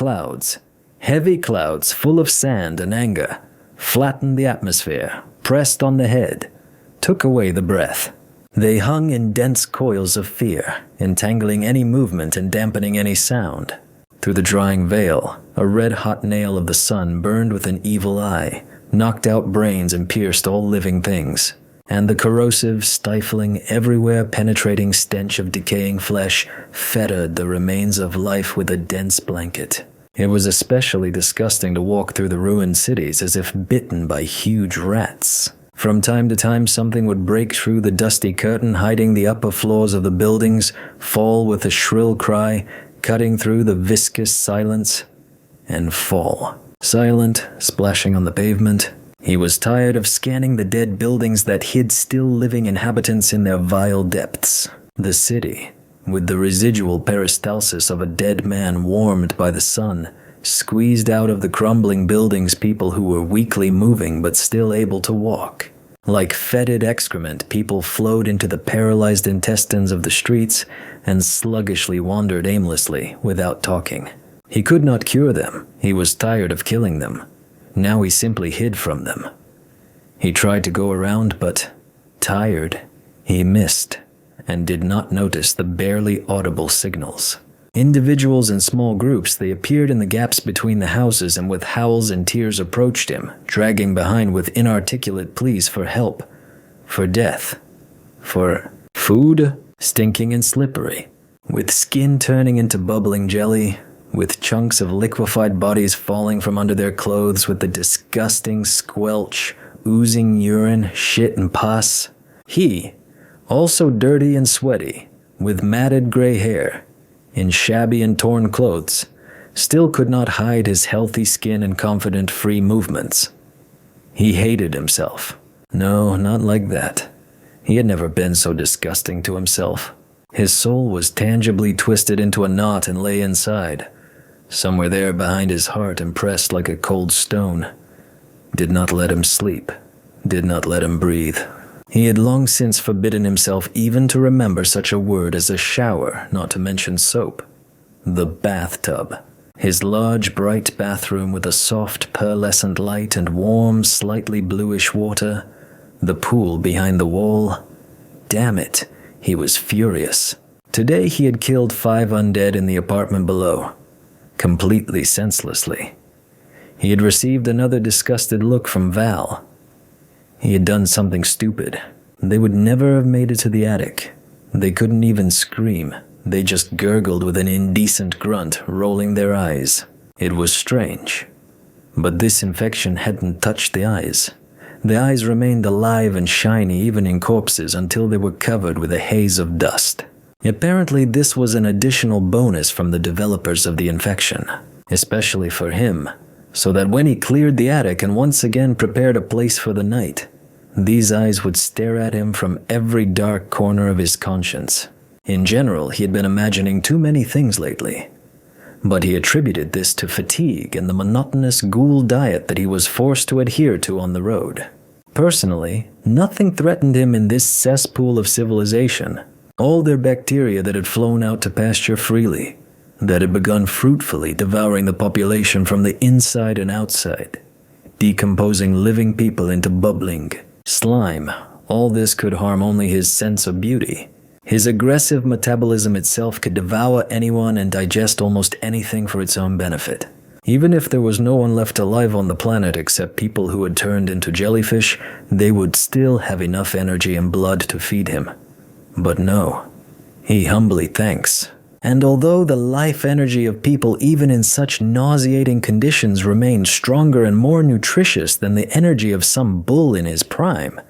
clouds. Heavy clouds full of sand and anger flattened the atmosphere, pressed on the head, took away the breath. They hung in dense coils of fear, entangling any movement and dampening any sound. Through the drying veil, a red-hot nail of the sun burned with an evil eye, knocked out brains and pierced all living things. And the corrosive, stifling, everywhere penetrating stench of decaying flesh fettered the remains of life with a dense blanket. It was especially disgusting to walk through the ruined cities as if bitten by huge rats. From time to time, something would break through the dusty curtain hiding the upper floors of the buildings, fall with a shrill cry, cutting through the viscous silence, and fall. Silent, splashing on the pavement. He was tired of scanning the dead buildings that hid still living inhabitants in their vile depths. The city, with the residual peristalsis of a dead man warmed by the sun, squeezed out of the crumbling buildings people who were weakly moving but still able to walk. Like fetid excrement, people flowed into the paralyzed intestines of the streets and sluggishly wandered aimlessly without talking. He could not cure them. He was tired of killing them. Now he simply hid from them. He tried to go around, but, tired, he missed and did not notice the barely audible signals. Individuals in small groups, they appeared in the gaps between the houses and with howls and tears approached him, dragging behind with inarticulate pleas for help, for death, for food, stinking and slippery, with skin turning into bubbling jelly, with chunks of liquefied bodies falling from under their clothes with the disgusting squelch, oozing urine, shit and pus. He, also dirty and sweaty, with matted gray hair, in shabby and torn clothes, still could not hide his healthy skin and confident free movements. He hated himself. No, not like that. He had never been so disgusting to himself. His soul was tangibly twisted into a knot and lay inside, somewhere there behind his heart, impressed like a cold stone. Did not let him sleep, did not let him breathe. He had long since forbidden himself even to remember such a word as a shower, not to mention soap. The bathtub. His large, bright bathroom with a soft, pearlescent light and warm, slightly bluish water. The pool behind the wall. Damn it, he was furious. Today he had killed 5 undead in the apartment below, completely senselessly. He had received another disgusted look from Val. He had done something stupid. They would never have made it to the attic. They couldn't even scream. They just gurgled with an indecent grunt, rolling their eyes. It was strange. But this infection hadn't touched the eyes. The eyes remained alive and shiny even in corpses until they were covered with a haze of dust. Apparently this was an additional bonus from the developers of the infection, especially for him, so that when he cleared the attic and once again prepared a place for the night, these eyes would stare at him from every dark corner of his conscience. In general, he had been imagining too many things lately, but he attributed this to fatigue and the monotonous ghoul diet that he was forced to adhere to on the road. Personally, nothing threatened him in this cesspool of civilization. All their bacteria that had flown out to pasture freely, that had begun fruitfully devouring the population from the inside and outside, decomposing living people into bubbling slime. All this could harm only his sense of beauty. His aggressive metabolism itself could devour anyone and digest almost anything for its own benefit. Even if there was no one left alive on the planet except people who had turned into jellyfish, they would still have enough energy and blood to feed him. But no, he humbly thanks. And although the life energy of people even in such nauseating conditions remained stronger and more nutritious than the energy of some bull in his prime,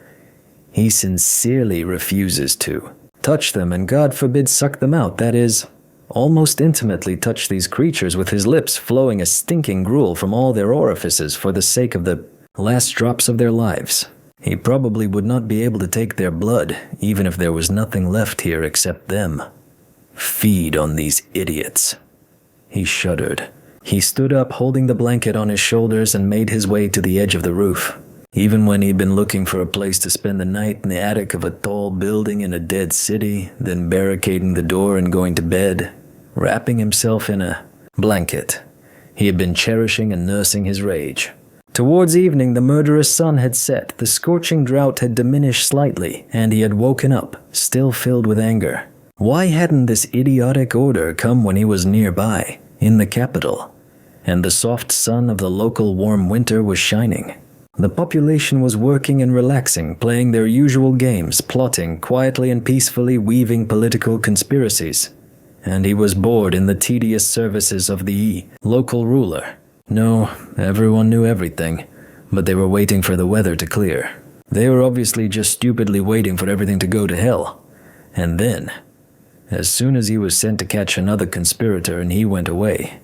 he sincerely refuses to touch them and God forbid suck them out, that is, almost intimately touch these creatures with his lips flowing a stinking gruel from all their orifices for the sake of the last drops of their lives. He probably would not be able to take their blood, even if there was nothing left here except them. Feed on these idiots. He shuddered. He stood up, holding the blanket on his shoulders, and made his way to the edge of the roof. Even when he'd been looking for a place to spend the night in the attic of a tall building in a dead city, then barricading the door and going to bed, wrapping himself in a blanket, He had been cherishing and nursing his rage. Towards evening, the murderous sun had set, the scorching drought had diminished slightly, and he had woken up, still filled with anger. Why hadn't this idiotic order come when he was nearby, in the capital, and the soft sun of the local warm winter was shining? The population was working and relaxing, playing their usual games, plotting, quietly and peacefully weaving political conspiracies. And he was bored in the tedious services of the local ruler. No, everyone knew everything, but they were waiting for the weather to clear. They were obviously just stupidly waiting for everything to go to hell. And then, as soon as he was sent to catch another conspirator and he went away,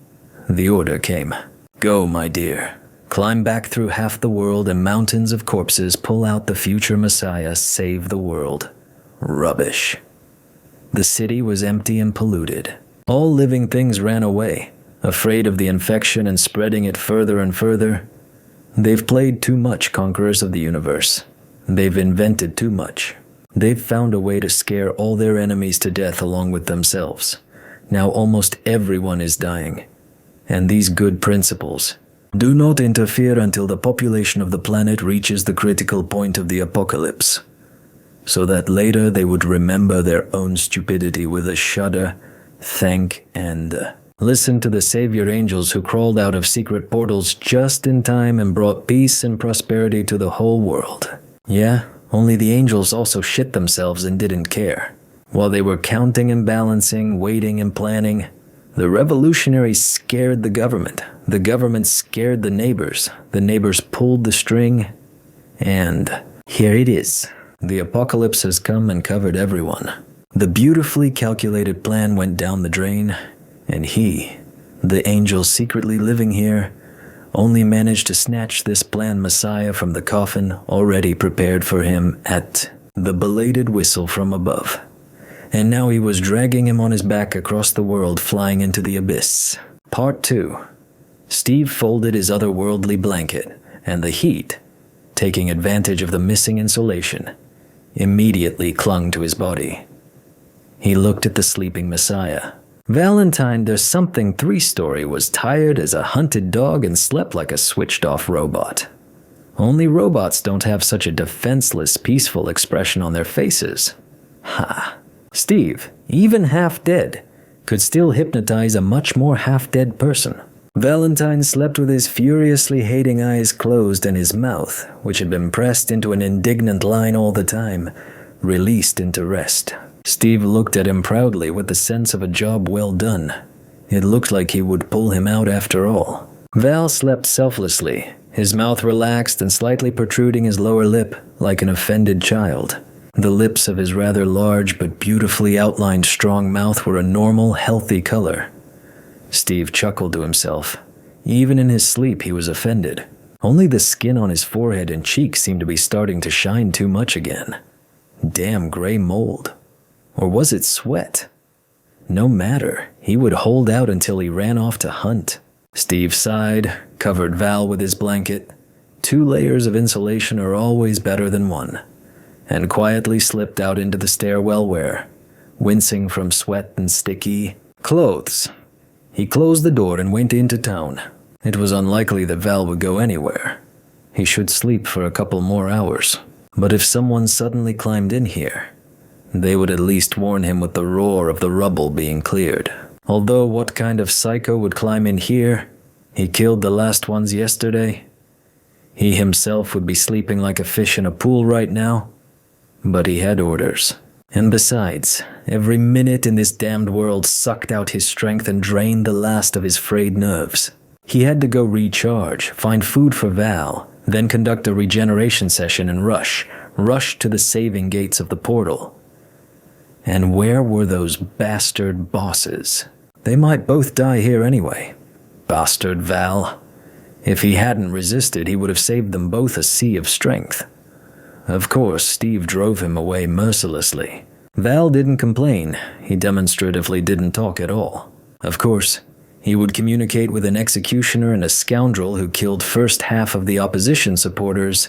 the order came. Go, my dear. Climb back through half the world and mountains of corpses, pull out the future Messiah, save the world. Rubbish. The city was empty and polluted. All living things ran away, afraid of the infection and spreading it further and further. They've played too much, conquerors of the universe. They've invented too much. They've found a way to scare all their enemies to death along with themselves. Now almost everyone is dying. And these good principles: do not interfere until the population of the planet reaches the critical point of the apocalypse, so that later they would remember their own stupidity with a shudder, thank, and listen to the savior angels who crawled out of secret portals just in time and brought peace and prosperity to the whole world. Yeah, only the angels also shit themselves and didn't care. While they were counting and balancing, waiting and planning, the revolutionaries scared the government scared the neighbors pulled the string, and here it is. The apocalypse has come and covered everyone. The beautifully calculated plan went down the drain, and he, the angel secretly living here, only managed to snatch this planned Messiah from the coffin already prepared for him at the belated whistle from above. And now he was dragging him on his back across the world, flying into the abyss. Part 2. Steve folded his otherworldly blanket, and the heat, taking advantage of the missing insulation, immediately clung to his body. He looked at the sleeping Messiah. Valentine, there's something 3-story, was tired as a hunted dog and slept like a switched-off robot. Only robots don't have such a defenseless, peaceful expression on their faces. Ha! Steve, even half-dead, could still hypnotize a much more half-dead person. Valentine slept with his furiously hating eyes closed and his mouth, which had been pressed into an indignant line all the time, released into rest. Steve looked at him proudly with the sense of a job well done. It looked like he would pull him out after all. Val slept selflessly, his mouth relaxed and slightly protruding his lower lip like an offended child. The lips of his rather large but beautifully outlined strong mouth were a normal, healthy color. Steve chuckled to himself. Even in his sleep he was offended. Only the skin on his forehead and cheeks seemed to be starting to shine too much again. Damn gray mold. Or was it sweat? No matter, he would hold out until he ran off to hunt. Steve sighed, covered Val with his blanket. 2 layers of insulation are always better than 1. And quietly slipped out into the stairwell where, wincing from sweat and sticky clothes, he closed the door and went into town. It was unlikely that Val would go anywhere. He should sleep for a couple more hours. But if someone suddenly climbed in here, they would at least warn him with the roar of the rubble being cleared. Although what kind of psycho would climb in here? He killed the last ones yesterday. He himself would be sleeping like a fish in a pool right now. But he had orders. And besides, every minute in this damned world sucked out his strength and drained the last of his frayed nerves. He had to go recharge, find food for Val, then conduct a regeneration session and rush to the saving gates of the portal. And where were those bastard bosses? They might both die here anyway. Bastard Val. If he hadn't resisted, he would have saved them both a sea of strength. Of course, Steve drove him away mercilessly. Val didn't complain. He demonstratively didn't talk at all. Of course, he would communicate with an executioner and a scoundrel who killed first half of the opposition supporters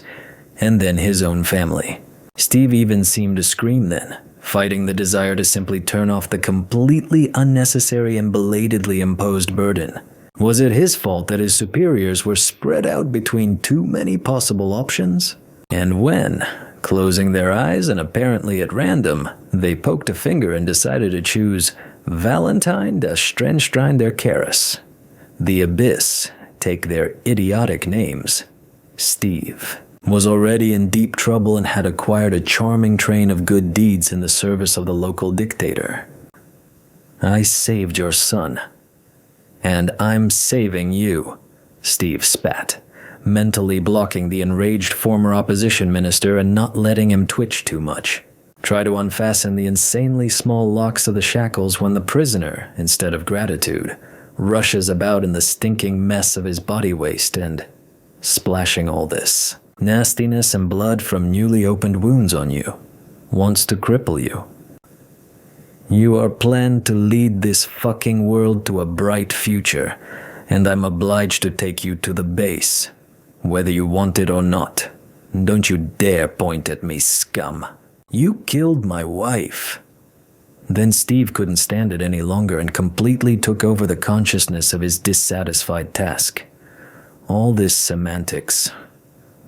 and then his own family. Steve even seemed to scream then, fighting the desire to simply turn off the completely unnecessary and belatedly imposed burden. Was it his fault that his superiors were spread out between too many possible options? And when, closing their eyes and apparently at random, they poked a finger and decided to choose Valentine da Strenstein der Keras, the abyss, take their idiotic names. Steve was already in deep trouble and had acquired a charming train of good deeds in the service of the local dictator. I saved your son. And I'm saving you, Steve spat, mentally blocking the enraged former opposition minister and not letting him twitch too much. Try to unfasten the insanely small locks of the shackles when the prisoner, instead of gratitude, rushes about in the stinking mess of his body waste and, splashing all this nastiness and blood from newly opened wounds on you, wants to cripple you. You are planned to lead this fucking world to a bright future, and I'm obliged to take you to the base, whether you want it or not. Don't you dare point at me, scum. You killed my wife. Then Steve couldn't stand it any longer and completely took over the consciousness of his dissatisfied task. All this semantics,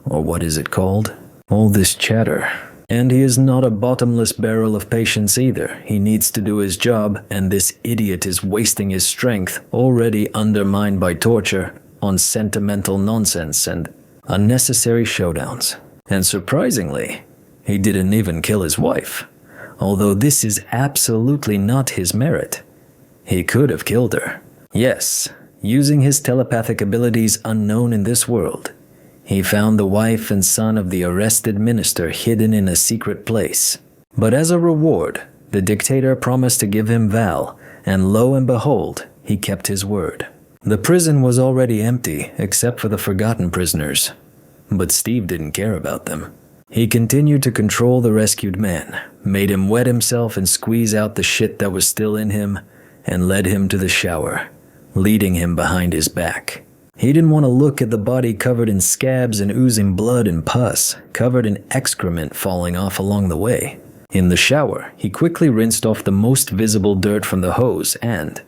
or what is it called? All this chatter. And he is not a bottomless barrel of patience either. He needs to do his job, and this idiot is wasting his strength, already undermined by torture, on sentimental nonsense and unnecessary showdowns. And surprisingly, he didn't even kill his wife. Although this is absolutely not his merit. He could have killed her. Yes, using his telepathic abilities unknown in this world. He found the wife and son of the arrested minister hidden in a secret place. But as a reward, the dictator promised to give him Val, and lo and behold, he kept his word. The prison was already empty, except for the forgotten prisoners. But Steve didn't care about them. He continued to control the rescued man, made him wet himself and squeeze out the shit that was still in him, and led him to the shower, leading him behind his back. He didn't want to look at the body covered in scabs and oozing blood and pus, covered in excrement falling off along the way. In the shower, he quickly rinsed off the most visible dirt from the hose and,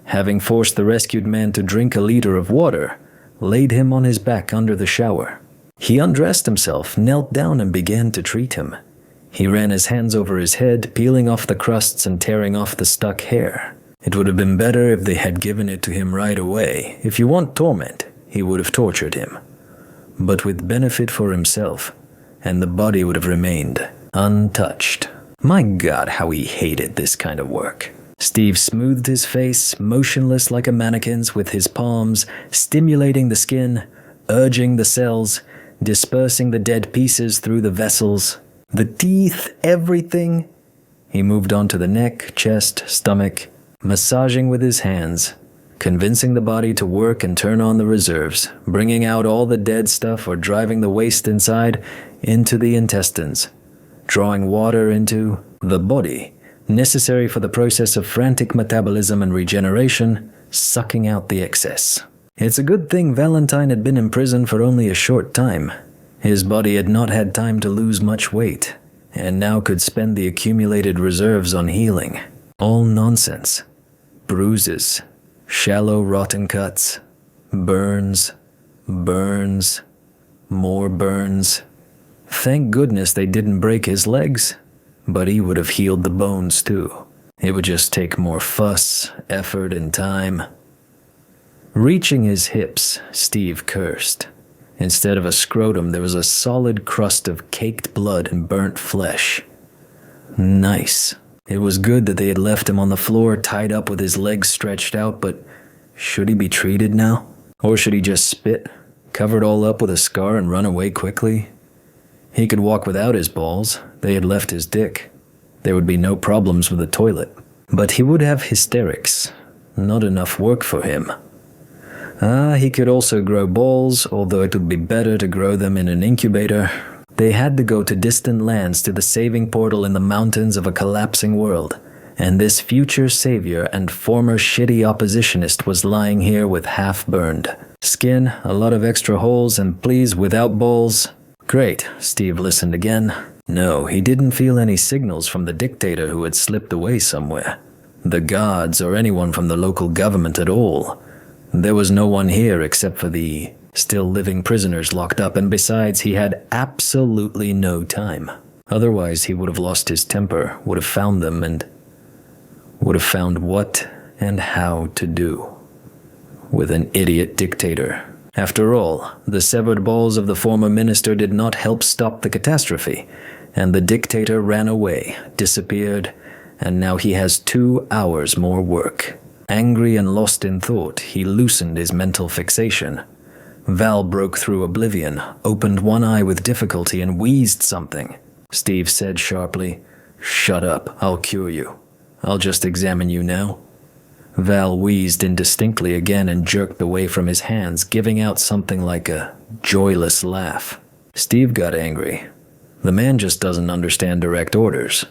having forced the rescued man to drink a liter of water, laid him on his back under the shower. He undressed himself, knelt down and began to treat him. He ran his hands over his head, peeling off the crusts and tearing off the stuck hair. It would have been better if they had given it to him right away. If you want torment, he would have tortured him. But with benefit for himself, and the body would have remained untouched. My God, how he hated this kind of work. Steve smoothed his face, motionless like a mannequin's, with his palms, stimulating the skin, urging the cells, dispersing the dead pieces through the vessels, the teeth, everything. He moved on to the neck, chest, stomach, massaging with his hands, convincing the body to work and turn on the reserves, bringing out all the dead stuff or driving the waste inside into the intestines, drawing water into the body, necessary for the process of frantic metabolism and regeneration, sucking out the excess. It's a good thing Valentine had been in prison for only a short time. His body had not had time to lose much weight, and now could spend the accumulated reserves on healing. All nonsense. Bruises, shallow rotten cuts, burns, more burns. Thank goodness they didn't break his legs, but he would have healed the bones too. It would just take more fuss, effort, and time. Reaching his hips, Steve cursed. Instead of a scrotum, there was a solid crust of caked blood and burnt flesh. Nice. It was good that they had left him on the floor, tied up with his legs stretched out, but should he be treated now? Or should he just spit, cover it all up with a scar and run away quickly? He could walk without his balls. They had left his dick. There would be no problems with the toilet. But he would have hysterics. Not enough work for him. He could also grow balls, although it would be better to grow them in an incubator. They had to go to distant lands to the saving portal in the mountains of a collapsing world, and this future savior and former shitty oppositionist was lying here with half-burned skin, a lot of extra holes, and please, without balls. Great, Steve listened again. No, he didn't feel any signals from the dictator who had slipped away somewhere. The guards or anyone from the local government at all. There was no one here except for the still living prisoners locked up, and besides, he had absolutely no time. Otherwise, he would have lost his temper, would have found them, and would have found what and how to do with an idiot dictator. After all, the severed balls of the former minister did not help stop the catastrophe, and the dictator ran away, disappeared, and now he has 2 hours more work. Angry and lost in thought, he loosened his mental fixation. Val broke through oblivion, opened one eye with difficulty, and wheezed something. Steve said sharply, "Shut up, I'll cure you. I'll just examine you now." Val wheezed indistinctly again and jerked away from his hands, giving out something like a joyless laugh. Steve got angry. The man just doesn't understand direct orders.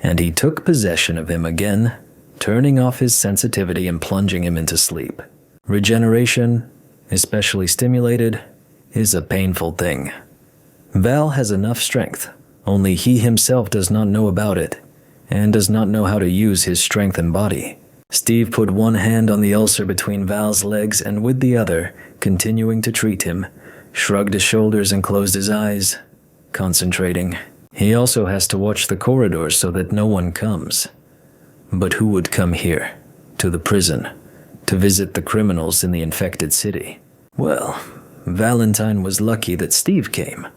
And he took possession of him again, turning off his sensitivity and plunging him into sleep. Regeneration, especially stimulated, is a painful thing. Val has enough strength, only he himself does not know about it, and does not know how to use his strength and body. Steve put one hand on the ulcer between Val's legs and with the other, continuing to treat him, shrugged his shoulders and closed his eyes, concentrating. He also has to watch the corridors so that no one comes. But who would come here, to the prison, to visit the criminals in the infected city? Well, Valentine was lucky that Steve came.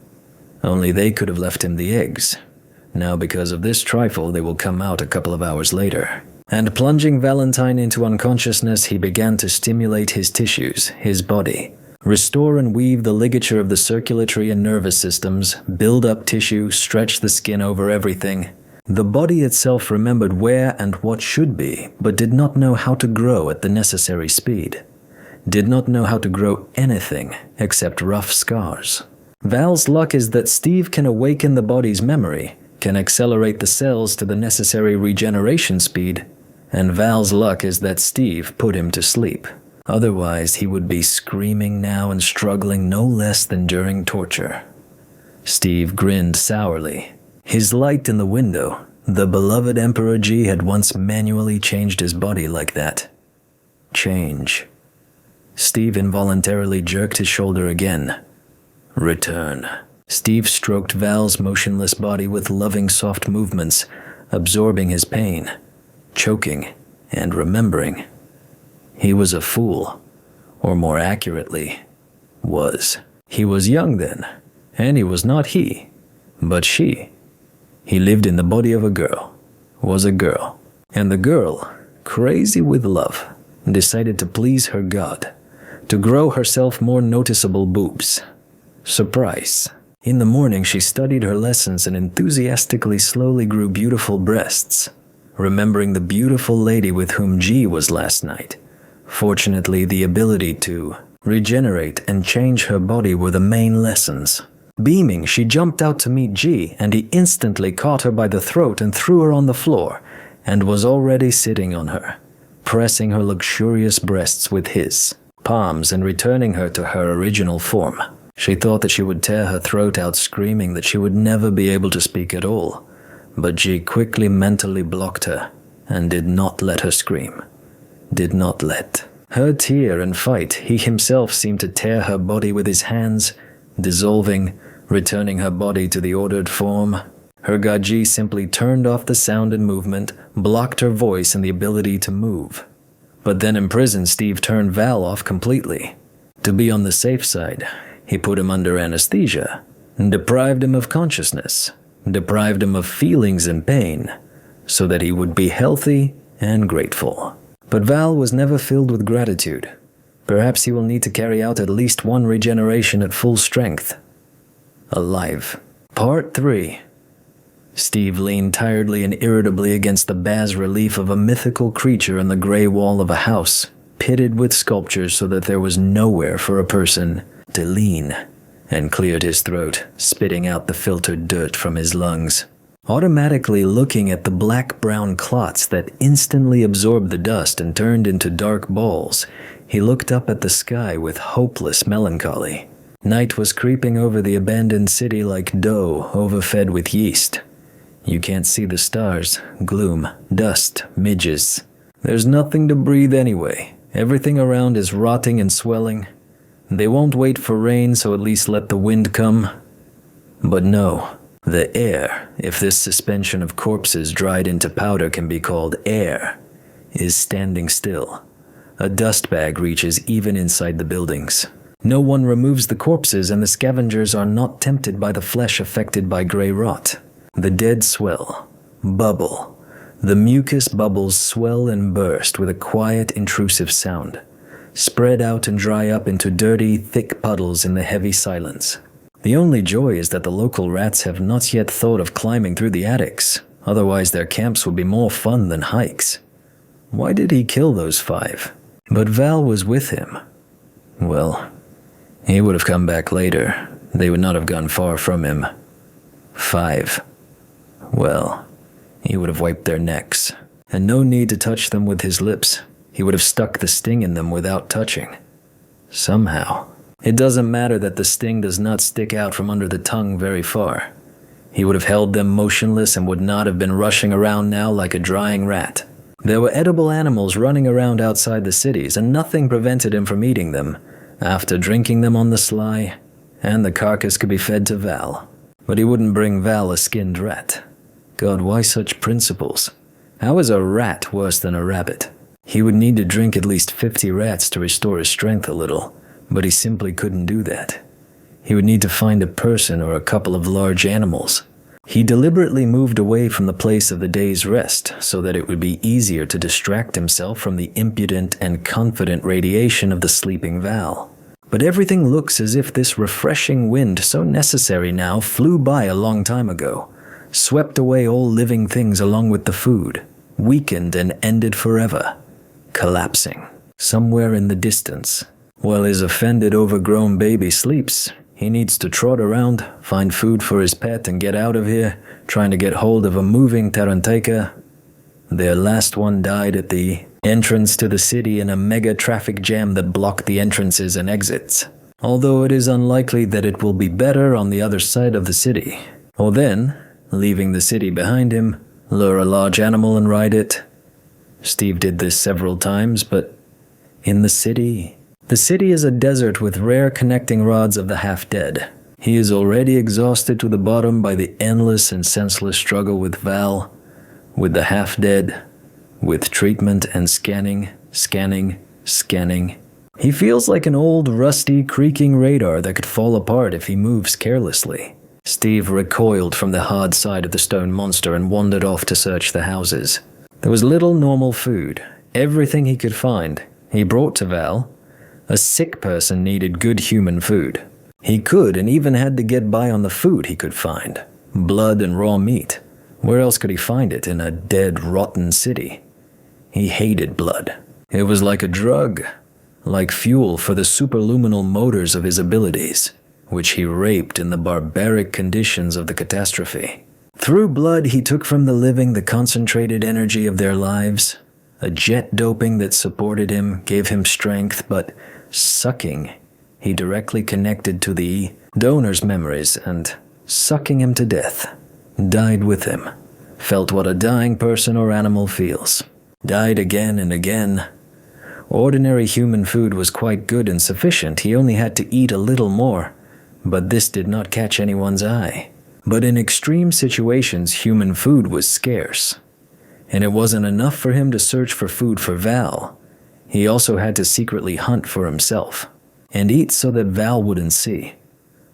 Only they could have left him the eggs. Now because of this trifle, they will come out a couple of hours later. And plunging Valentine into unconsciousness, he began to stimulate his tissues, his body, restore and weave the ligature of the circulatory and nervous systems, build up tissue, stretch the skin over everything. The body itself remembered where and what should be, but did not know how to grow at the necessary speed. Did not know how to grow anything except rough scars. Val's luck is that Steve can awaken the body's memory, can accelerate the cells to the necessary regeneration speed, and Val's luck is that Steve put him to sleep. Otherwise, he would be screaming now and struggling no less than during torture. Steve grinned sourly. His light in the window, the beloved Emperor G had once manually changed his body like that. Change. Steve involuntarily jerked his shoulder again. Return. Steve stroked Val's motionless body with loving soft movements, absorbing his pain, choking, and remembering. He was a fool, or more accurately, was. He was young then, and he was not he, but she. He lived in the body of a girl, was a girl, and the girl, crazy with love, decided to please her god, to grow herself more noticeable boobs. Surprise. In the morning she studied her lessons and enthusiastically slowly grew beautiful breasts, remembering the beautiful lady with whom G was last night. Fortunately, the ability to regenerate and change her body were the main lessons. Beaming, she jumped out to meet G, and he instantly caught her by the throat and threw her on the floor, and was already sitting on her, pressing her luxurious breasts with his palms and returning her to her original form. She thought that she would tear her throat out, screaming that she would never be able to speak at all, but G quickly mentally blocked her and did not let her scream. Did not let her tear and fight. He himself seemed to tear her body with his hands, dissolving, returning her body to the ordered form. Her god G simply turned off the sound and movement, blocked her voice and the ability to move. But then in prison, Steve turned Val off completely. To be on the safe side, he put him under anesthesia, and deprived him of consciousness, deprived him of feelings and pain, so that he would be healthy and grateful. But Val was never filled with gratitude. Perhaps he will need to carry out at least one regeneration at full strength. Alive. Part 3. Steve leaned tiredly and irritably against the bas-relief of a mythical creature in the gray wall of a house, pitted with sculptures so that there was nowhere for a person to lean, and cleared his throat, spitting out the filtered dirt from his lungs. Automatically looking at the black-brown clots that instantly absorbed the dust and turned into dark balls, he looked up at the sky with hopeless melancholy. Night was creeping over the abandoned city like dough overfed with yeast. You can't see the stars, gloom, dust, midges. There's nothing to breathe anyway. Everything around is rotting and swelling. They won't wait for rain, so at least let the wind come. But no, the air, if this suspension of corpses dried into powder can be called air, is standing still. A dust bag reaches even inside the buildings. No one removes the corpses, and the scavengers are not tempted by the flesh affected by gray rot. The dead swell, bubble. The mucus bubbles swell and burst with a quiet, intrusive sound, spread out and dry up into dirty, thick puddles in the heavy silence. The only joy is that the local rats have not yet thought of climbing through the attics, otherwise their camps would be more fun than hikes. Why did he kill those 5? But Val was with him. Well, he would have come back later. They would not have gone far from him. 5. Well, he would have wiped their necks, and no need to touch them with his lips. He would have stuck the sting in them without touching. Somehow. It doesn't matter that the sting does not stick out from under the tongue very far. He would have held them motionless and would not have been rushing around now like a drying rat. There were edible animals running around outside the cities, and nothing prevented him from eating them, after drinking them on the sly, and the carcass could be fed to Val. But he wouldn't bring Val a skinned rat. God, why such principles? How is a rat worse than a rabbit? He would need to drink at least 50 rats to restore his strength a little, but he simply couldn't do that. He would need to find a person or a couple of large animals. He deliberately moved away from the place of the day's rest so that it would be easier to distract himself from the impudent and confident radiation of the sleeping Val. But everything looks as if this refreshing wind, so necessary now, flew by a long time ago, swept away all living things along with the food, weakened and ended forever, collapsing. Somewhere in the distance, while his offended, overgrown baby sleeps, he needs to trot around, find food for his pet, and get out of here, trying to get hold of a moving taranteca. Their last one died at the entrance to the city in a mega traffic jam that blocked the entrances and exits, although it is unlikely that it will be better on the other side of the city. Or then, leaving the city behind him, lure a large animal and ride it. Steve did this several times, but in the city is a desert with rare connecting rods of the half-dead. He is already exhausted to the bottom by the endless and senseless struggle with Val, with the half-dead, with treatment and scanning. He feels like an old, rusty, creaking radar that could fall apart if he moves carelessly. Steve recoiled from the hard side of the stone monster and wandered off to search the houses. There was little normal food. Everything he could find, he brought to Val. A sick person needed good human food. He could and even had to get by on the food he could find. Blood and raw meat. Where else could he find it in a dead, rotten city? He hated blood. It was like a drug, like fuel for the superluminal motors of his abilities, which he raped in the barbaric conditions of the catastrophe. Through blood he took from the living the concentrated energy of their lives. A jet doping that supported him, gave him strength, but sucking, he directly connected to the donor's memories and, sucking him to death, died with him. Felt what a dying person or animal feels. Died again and again. Ordinary human food was quite good and sufficient. He only had to eat a little more, but this did not catch anyone's eye. But in extreme situations, human food was scarce. And it wasn't enough for him to search for food for Val. He also had to secretly hunt for himself, and eat so that Val wouldn't see.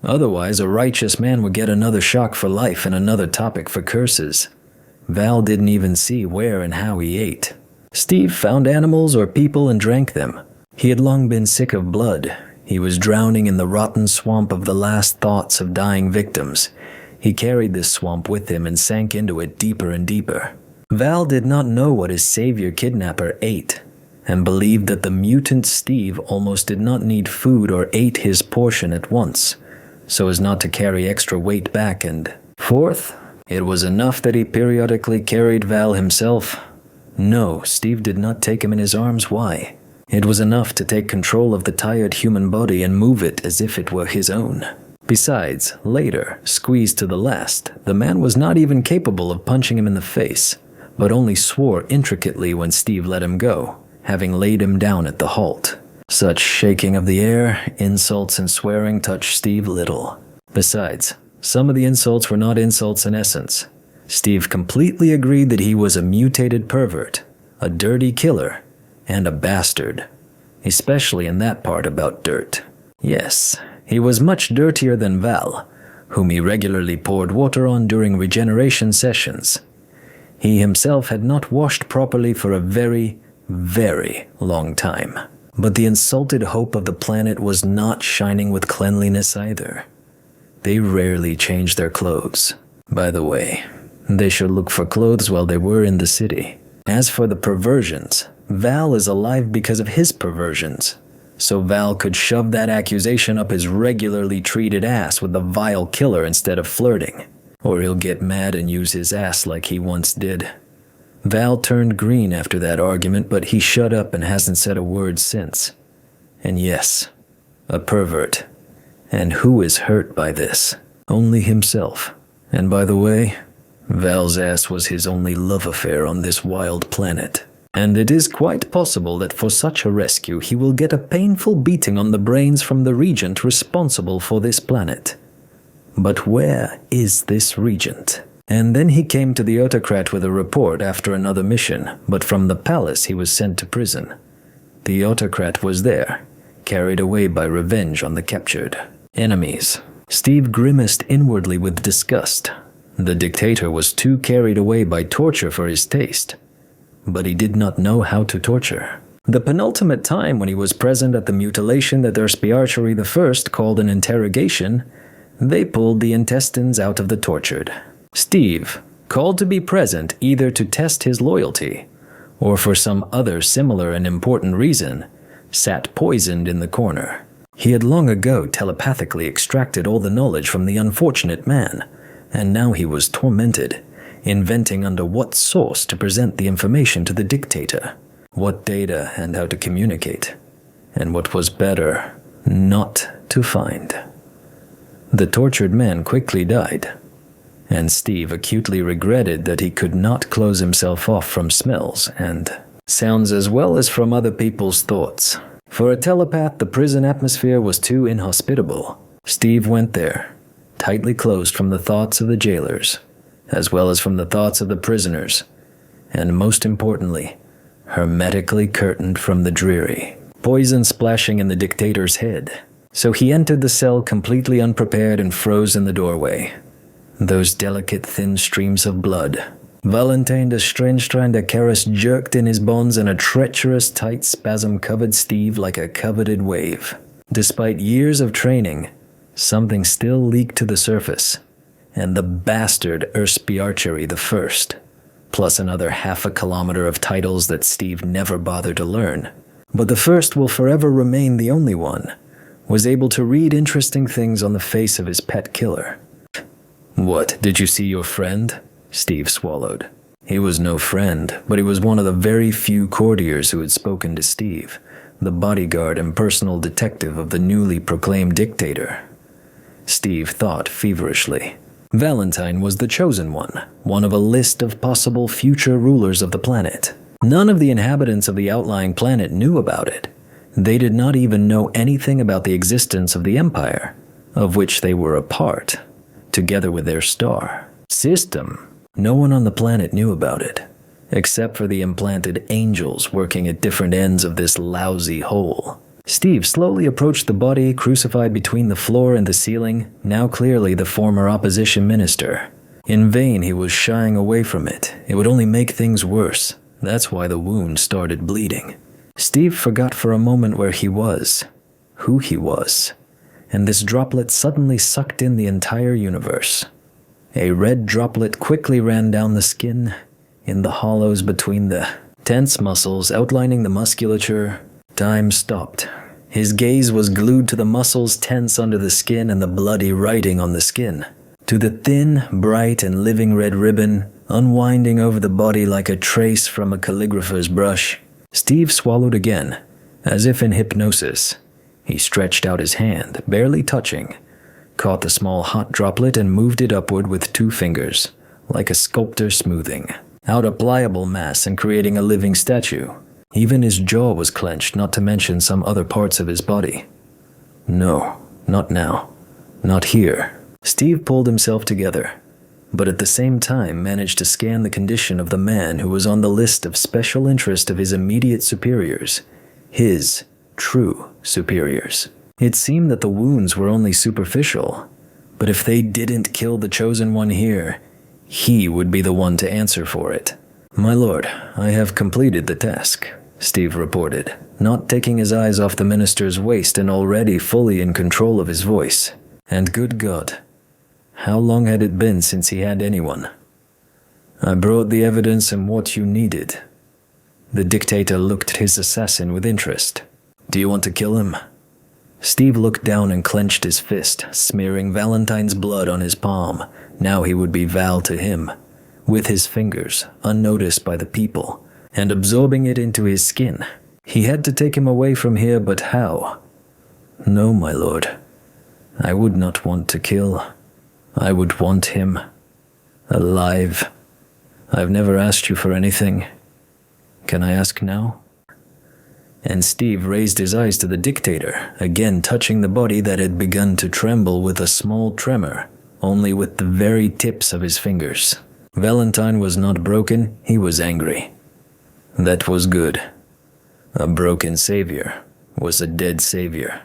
Otherwise, a righteous man would get another shock for life and another topic for curses. Val didn't even see where and how he ate. Steve found animals or people and drank them. He had long been sick of blood. He was drowning in the rotten swamp of the last thoughts of dying victims. He carried this swamp with him and sank into it deeper and deeper. Val did not know what his savior kidnapper ate, and believed that the mutant Steve almost did not need food or ate his portion at once, so as not to carry extra weight back, and fourth, it was enough that he periodically carried Val himself. No, Steve did not take him in his arms. Why? It was enough to take control of the tired human body and move it as if it were his own. Besides, later, squeezed to the last, the man was not even capable of punching him in the face, but only swore intricately when Steve let him go, having laid him down at the halt. Such shaking of the air, insults and swearing touched Steve little. Besides, some of the insults were not insults in essence. Steve completely agreed that he was a mutated pervert, a dirty killer, and a bastard. Especially in that part about dirt. Yes, he was much dirtier than Val, whom he regularly poured water on during regeneration sessions. He himself had not washed properly for a very, very long time. But the insulted hope of the planet was not shining with cleanliness either. They rarely changed their clothes. By the way, they should look for clothes while they were in the city. As for the perversions, Val is alive because of his perversions. So Val could shove that accusation up his regularly treated ass with the vile killer instead of flirting. Or he'll get mad and use his ass like he once did. Val turned green after that argument, but he shut up and hasn't said a word since. And yes, a pervert. And who is hurt by this? Only himself. And by the way, Val's ass was his only love affair on this wild planet. And it is quite possible that for such a rescue he will get a painful beating on the brains from the regent responsible for this planet. But where is this regent? And then he came to the autocrat with a report after another mission, but from the palace he was sent to prison. The autocrat was there, carried away by revenge on the captured enemies. Steve grimaced inwardly with disgust. The dictator was too carried away by torture for his taste, but he did not know how to torture. The penultimate time when he was present at the mutilation that Urspiarchery I called an interrogation, they pulled the intestines out of the tortured. Steve, called to be present either to test his loyalty or for some other similar and important reason, sat poisoned in the corner. He had long ago telepathically extracted all the knowledge from the unfortunate man, and now he was tormented, inventing under what source to present the information to the dictator, what data and how to communicate, and what was better, not to find. The tortured man quickly died, and Steve acutely regretted that he could not close himself off from smells and sounds as well as from other people's thoughts. For a telepath, the prison atmosphere was too inhospitable. Steve went there, tightly closed from the thoughts of the jailers, as well as from the thoughts of the prisoners, and most importantly, hermetically curtained from the dreary, poison splashing in the dictator's head. So he entered the cell completely unprepared and froze in the doorway. Those delicate thin streams of blood. Valentine de Strangestrand Acaris jerked in his bonds, and a treacherous tight spasm covered Steve like a coveted wave. Despite years of training, something still leaked to the surface, and the bastard Urspiarchery I, plus another 1/2 kilometer of titles that Steve never bothered to learn. But the first will forever remain the only one, was able to read interesting things on the face of his pet killer. "What, did you see your friend?" Steve swallowed. He was no friend, but he was one of the very few courtiers who had spoken to Steve, the bodyguard and personal detective of the newly proclaimed dictator. Steve thought feverishly. Valentine was the chosen one of a list of possible future rulers of the planet. None of the inhabitants of the outlying planet knew about it. They did not even know anything about the existence of the Empire, of which they were a part, together with their star system. No one on the planet knew about it, except for the implanted angels working at different ends of this lousy hole. Steve slowly approached the body crucified between the floor and the ceiling, now clearly the former opposition minister. In vain he was shying away from it. It would only make things worse. That's why the wound started bleeding. Steve forgot for a moment where he was, who he was, and this droplet suddenly sucked in the entire universe. A red droplet quickly ran down the skin, in the hollows between the tense muscles outlining the musculature. Time stopped. His gaze was glued to the muscles tense under the skin and the bloody writing on the skin, to the thin, bright, and living red ribbon unwinding over the body like a trace from a calligrapher's brush. Steve swallowed again, as if in hypnosis. He stretched out his hand, barely touching, caught the small hot droplet and moved it upward with 2 fingers, like a sculptor smoothing out a pliable mass and creating a living statue. Even his jaw was clenched, not to mention some other parts of his body. No, not now. Not here. Steve pulled himself together, but at the same time managed to scan the condition of the man who was on the list of special interest of his immediate superiors. His true superiors. It seemed that the wounds were only superficial, but if they didn't kill the chosen one here, he would be the one to answer for it. "My lord, I have completed the task," Steve reported, not taking his eyes off the minister's waist and already fully in control of his voice. And good God, how long had it been since he had anyone? "I brought the evidence and what you needed." The dictator looked at his assassin with interest. "Do you want to kill him?" Steve looked down and clenched his fist, smearing Valentine's blood on his palm. Now he would be Val to him, with his fingers, unnoticed by the people, and absorbing it into his skin. He had to take him away from here, but how? "No, my lord. I would not want to kill. I would want him alive. I've never asked you for anything. Can I ask now?" And Steve raised his eyes to the dictator, again touching the body that had begun to tremble with a small tremor, only with the very tips of his fingers. Valentine was not broken, he was angry. That was good. A broken savior was a dead savior.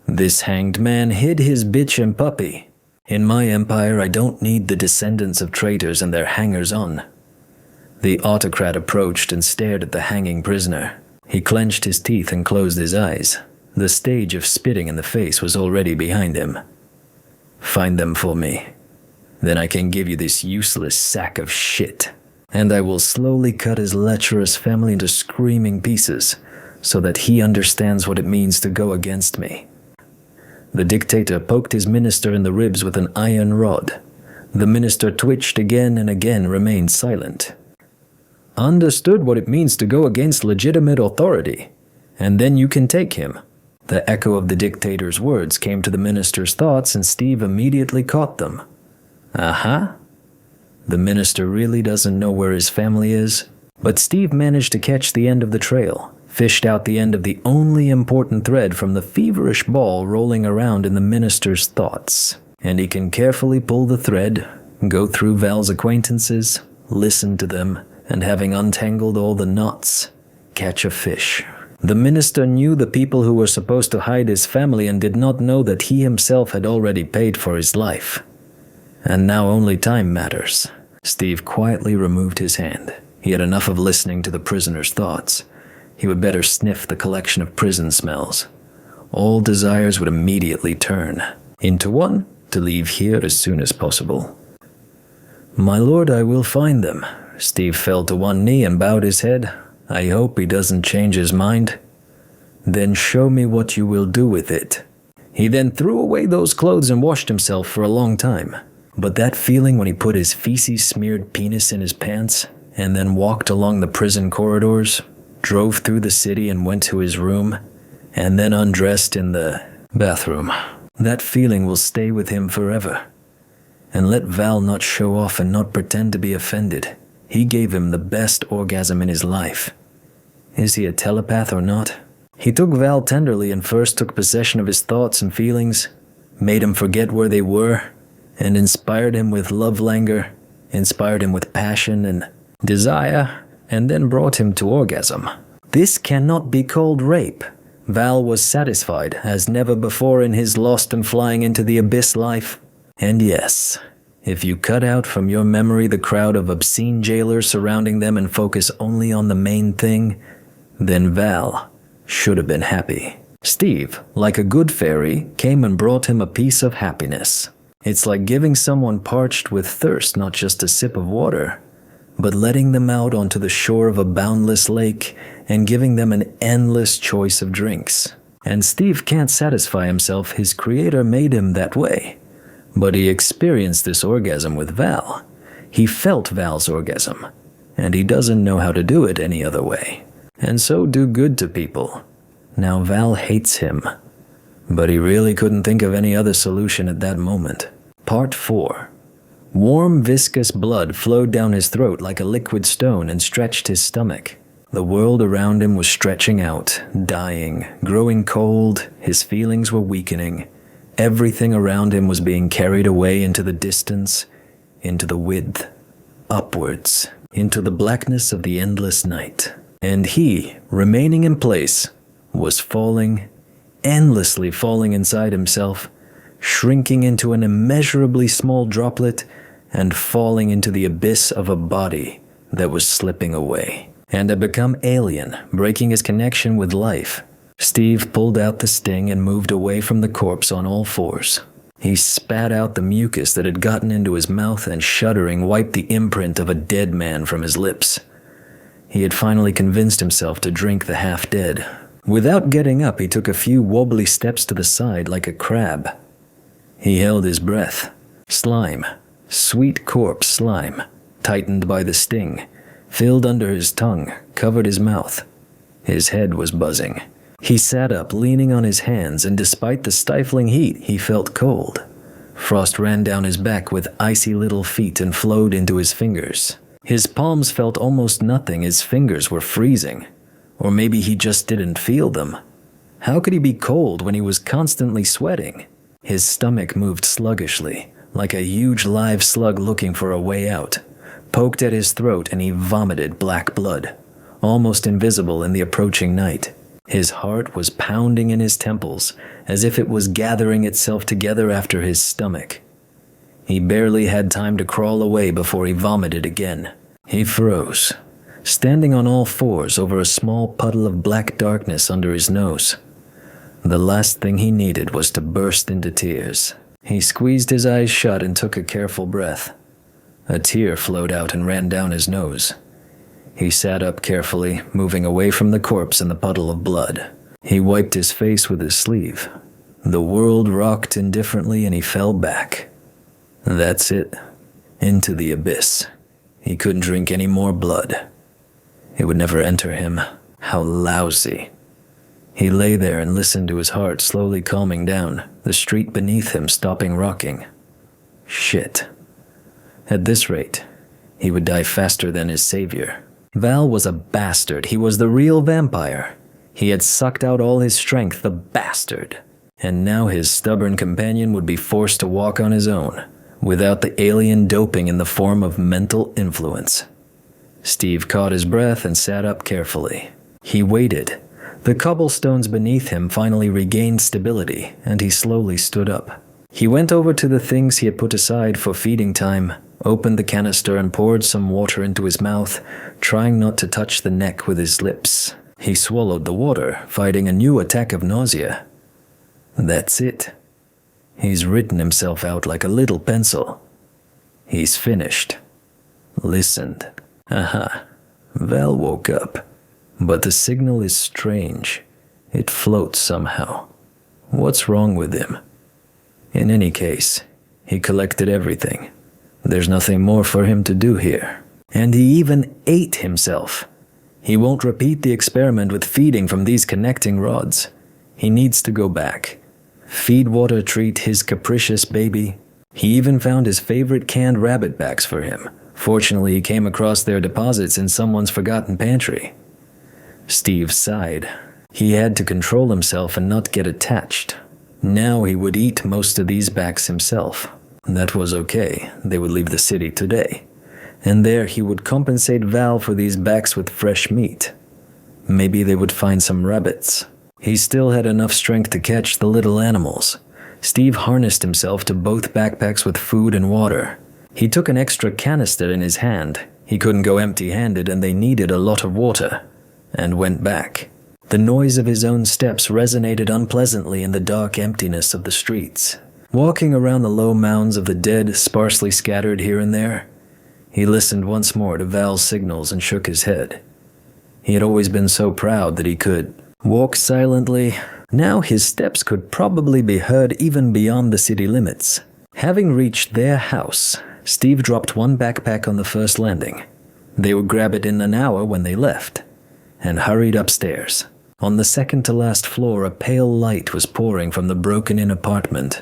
This hanged man hid his bitch and puppy. In my empire, I don't need the descendants of traitors and their hangers-on. The autocrat approached and stared at the hanging prisoner. He clenched his teeth and closed his eyes. The stage of spitting in the face was already behind him. "Find them for me. Then I can give you this useless sack of shit. And I will slowly cut his lecherous family into screaming pieces, so that he understands what it means to go against me." The dictator poked his minister in the ribs with an iron rod. The minister twitched again and again, remained silent. "Understood what it means to go against legitimate authority, and then you can take him." The echo of the dictator's words came to the minister's thoughts, and Steve immediately caught them. Aha! The minister really doesn't know where his family is, but Steve managed to catch the end of the trail, fished out the end of the only important thread from the feverish ball rolling around in the minister's thoughts. And he can carefully pull the thread, go through Val's acquaintances, listen to them, and having untangled all the knots, catch a fish. The minister knew the people who were supposed to hide his family and did not know that he himself had already paid for his life. And now only time matters. Steve quietly removed his hand. He had enough of listening to the prisoner's thoughts. He would better sniff the collection of prison smells. All desires would immediately turn into one to leave here as soon as possible. "My lord, I will find them." Steve fell to one knee and bowed his head. "I hope he doesn't change his mind." "Then show me what you will do with it." He then threw away those clothes and washed himself for a long time. But that feeling when he put his feces-smeared penis in his pants and then walked along the prison corridors, drove through the city and went to his room, and then undressed in the bathroom, that feeling will stay with him forever. And let Val not show off and not pretend to be offended. He gave him the best orgasm in his life. Is he a telepath or not? He took Val tenderly and first took possession of his thoughts and feelings, made him forget where they were, and inspired him with love languor, inspired him with passion and desire, and then brought him to orgasm. This cannot be called rape. Val was satisfied as never before in his lost and flying into the abyss life. And yes, if you cut out from your memory the crowd of obscene jailers surrounding them and focus only on the main thing, then Val should have been happy. Steve, like a good fairy, came and brought him a piece of happiness. It's like giving someone parched with thirst not just a sip of water, but letting them out onto the shore of a boundless lake and giving them an endless choice of drinks. And Steve can't satisfy himself, his creator made him that way. But he experienced this orgasm with Val. He felt Val's orgasm, and he doesn't know how to do it any other way. And so do good to people. Now Val hates him, but he really couldn't think of any other solution at that moment. Part 4. Warm, viscous blood flowed down his throat like a liquid stone and stretched his stomach. The world around him was stretching out, dying, growing cold. His feelings were weakening. Everything around him was being carried away into the distance, into the width, upwards, into the blackness of the endless night. And he, remaining in place, was falling, endlessly falling inside himself, shrinking into an immeasurably small droplet and falling into the abyss of a body that was slipping away and had become alien, breaking his connection with life. Steve pulled out the sting and moved away from the corpse on all fours. He spat out the mucus that had gotten into his mouth and, shuddering, wiped the imprint of a dead man from his lips. He had finally convinced himself to drink the half-dead. Without getting up, he took a few wobbly steps to the side like a crab. He held his breath. Slime, sweet corpse slime, tightened by the sting, filled under his tongue, covered his mouth. His head was buzzing. He sat up, leaning on his hands, and despite the stifling heat, he felt cold. Frost ran down his back with icy little feet and flowed into his fingers. His palms felt almost nothing. His fingers were freezing. Or maybe he just didn't feel them. How could he be cold when he was constantly sweating? His stomach moved sluggishly, like a huge live slug looking for a way out. Poked at his throat and he vomited black blood, almost invisible in the approaching night. His heart was pounding in his temples, as if it was gathering itself together after his stomach. He barely had time to crawl away before he vomited again. He froze, standing on all fours over a small puddle of black darkness under his nose. The last thing he needed was to burst into tears. He squeezed his eyes shut and took a careful breath. A tear flowed out and ran down his nose. He sat up carefully, moving away from the corpse and the puddle of blood. He wiped his face with his sleeve. The world rocked indifferently and he fell back. That's it. Into the abyss. He couldn't drink any more blood. It would never enter him. How lousy. He lay there and listened to his heart slowly calming down, the street beneath him stopping rocking. Shit. At this rate, he would die faster than his savior. Val was a bastard. He was the real vampire. He had sucked out all his strength, the bastard. And now his stubborn companion would be forced to walk on his own, without the alien doping in the form of mental influence. Steve caught his breath and sat up carefully. He waited. The cobblestones beneath him finally regained stability, and he slowly stood up. He went over to the things he had put aside for feeding time, opened the canister and poured some water into his mouth, trying not to touch the neck with his lips. He swallowed the water, fighting a new attack of nausea. That's it. He's written himself out like a little pencil. He's finished. Listened. Aha. Val woke up. But the signal is strange. It floats somehow. What's wrong with him? In any case, he collected everything. There's nothing more for him to do here. And he even ate himself. He won't repeat the experiment with feeding from these connecting rods. He needs to go back. Feed water treat his capricious baby. He even found his favorite canned rabbit backs for him. Fortunately, he came across their deposits in someone's forgotten pantry. Steve sighed. He had to control himself and not get attached. Now he would eat most of these backs himself. That was okay. They would leave the city today. And there he would compensate Val for these backs with fresh meat. Maybe they would find some rabbits. He still had enough strength to catch the little animals. Steve harnessed himself to both backpacks with food and water. He took an extra canister in his hand. He couldn't go empty-handed and they needed a lot of water. And went back. The noise of his own steps resonated unpleasantly in the dark emptiness of the streets. Walking around the low mounds of the dead, sparsely scattered here and there, he listened once more to Val's signals and shook his head. He had always been so proud that he could walk silently. Now his steps could probably be heard even beyond the city limits. Having reached their house, Steve dropped one backpack on the first landing. They would grab it in an hour when they left, and hurried upstairs. On the second-to-last floor, a pale light was pouring from the broken-in apartment.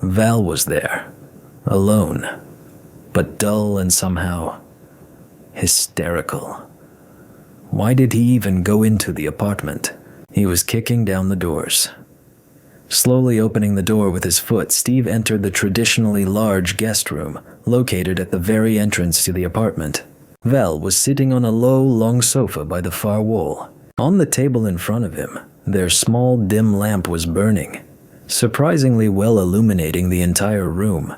Val was there, alone, but dull and somehow hysterical. Why did he even go into the apartment? He was kicking down the doors. Slowly opening the door with his foot, Steve entered the traditionally large guest room, located at the very entrance to the apartment. Val was sitting on a low, long sofa by the far wall. On the table in front of him, their small, dim lamp was burning, surprisingly well illuminating the entire room,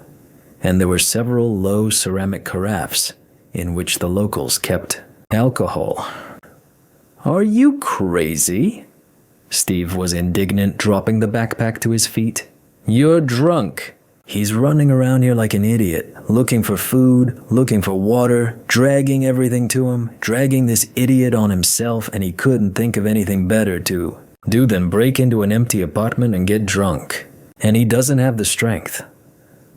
and there were several low ceramic carafes in which the locals kept alcohol. "Are you crazy?" Steve was indignant, dropping the backpack to his feet. "You're drunk. He's running around here like an idiot, looking for food, looking for water, dragging everything to him, dragging this idiot on himself, and he couldn't think of anything better to do than break into an empty apartment and get drunk. And he doesn't have the strength."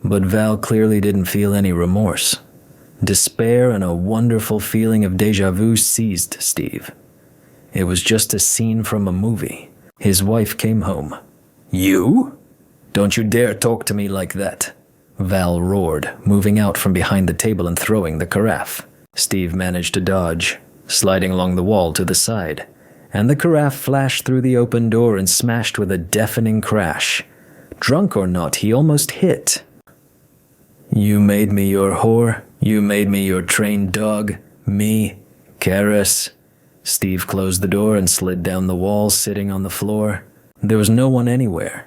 But Val clearly didn't feel any remorse. Despair and a wonderful feeling of déjà vu seized Steve. It was just a scene from a movie. His wife came home. "You? Don't you dare talk to me like that," Val roared, moving out from behind the table and throwing the carafe. Steve managed to dodge, sliding along the wall to the side, and the carafe flashed through the open door and smashed with a deafening crash. Drunk or not, he almost hit. "You made me your whore. You made me your trained dog. Me, Karis." Steve closed the door and slid down the wall, sitting on the floor. There was no one anywhere.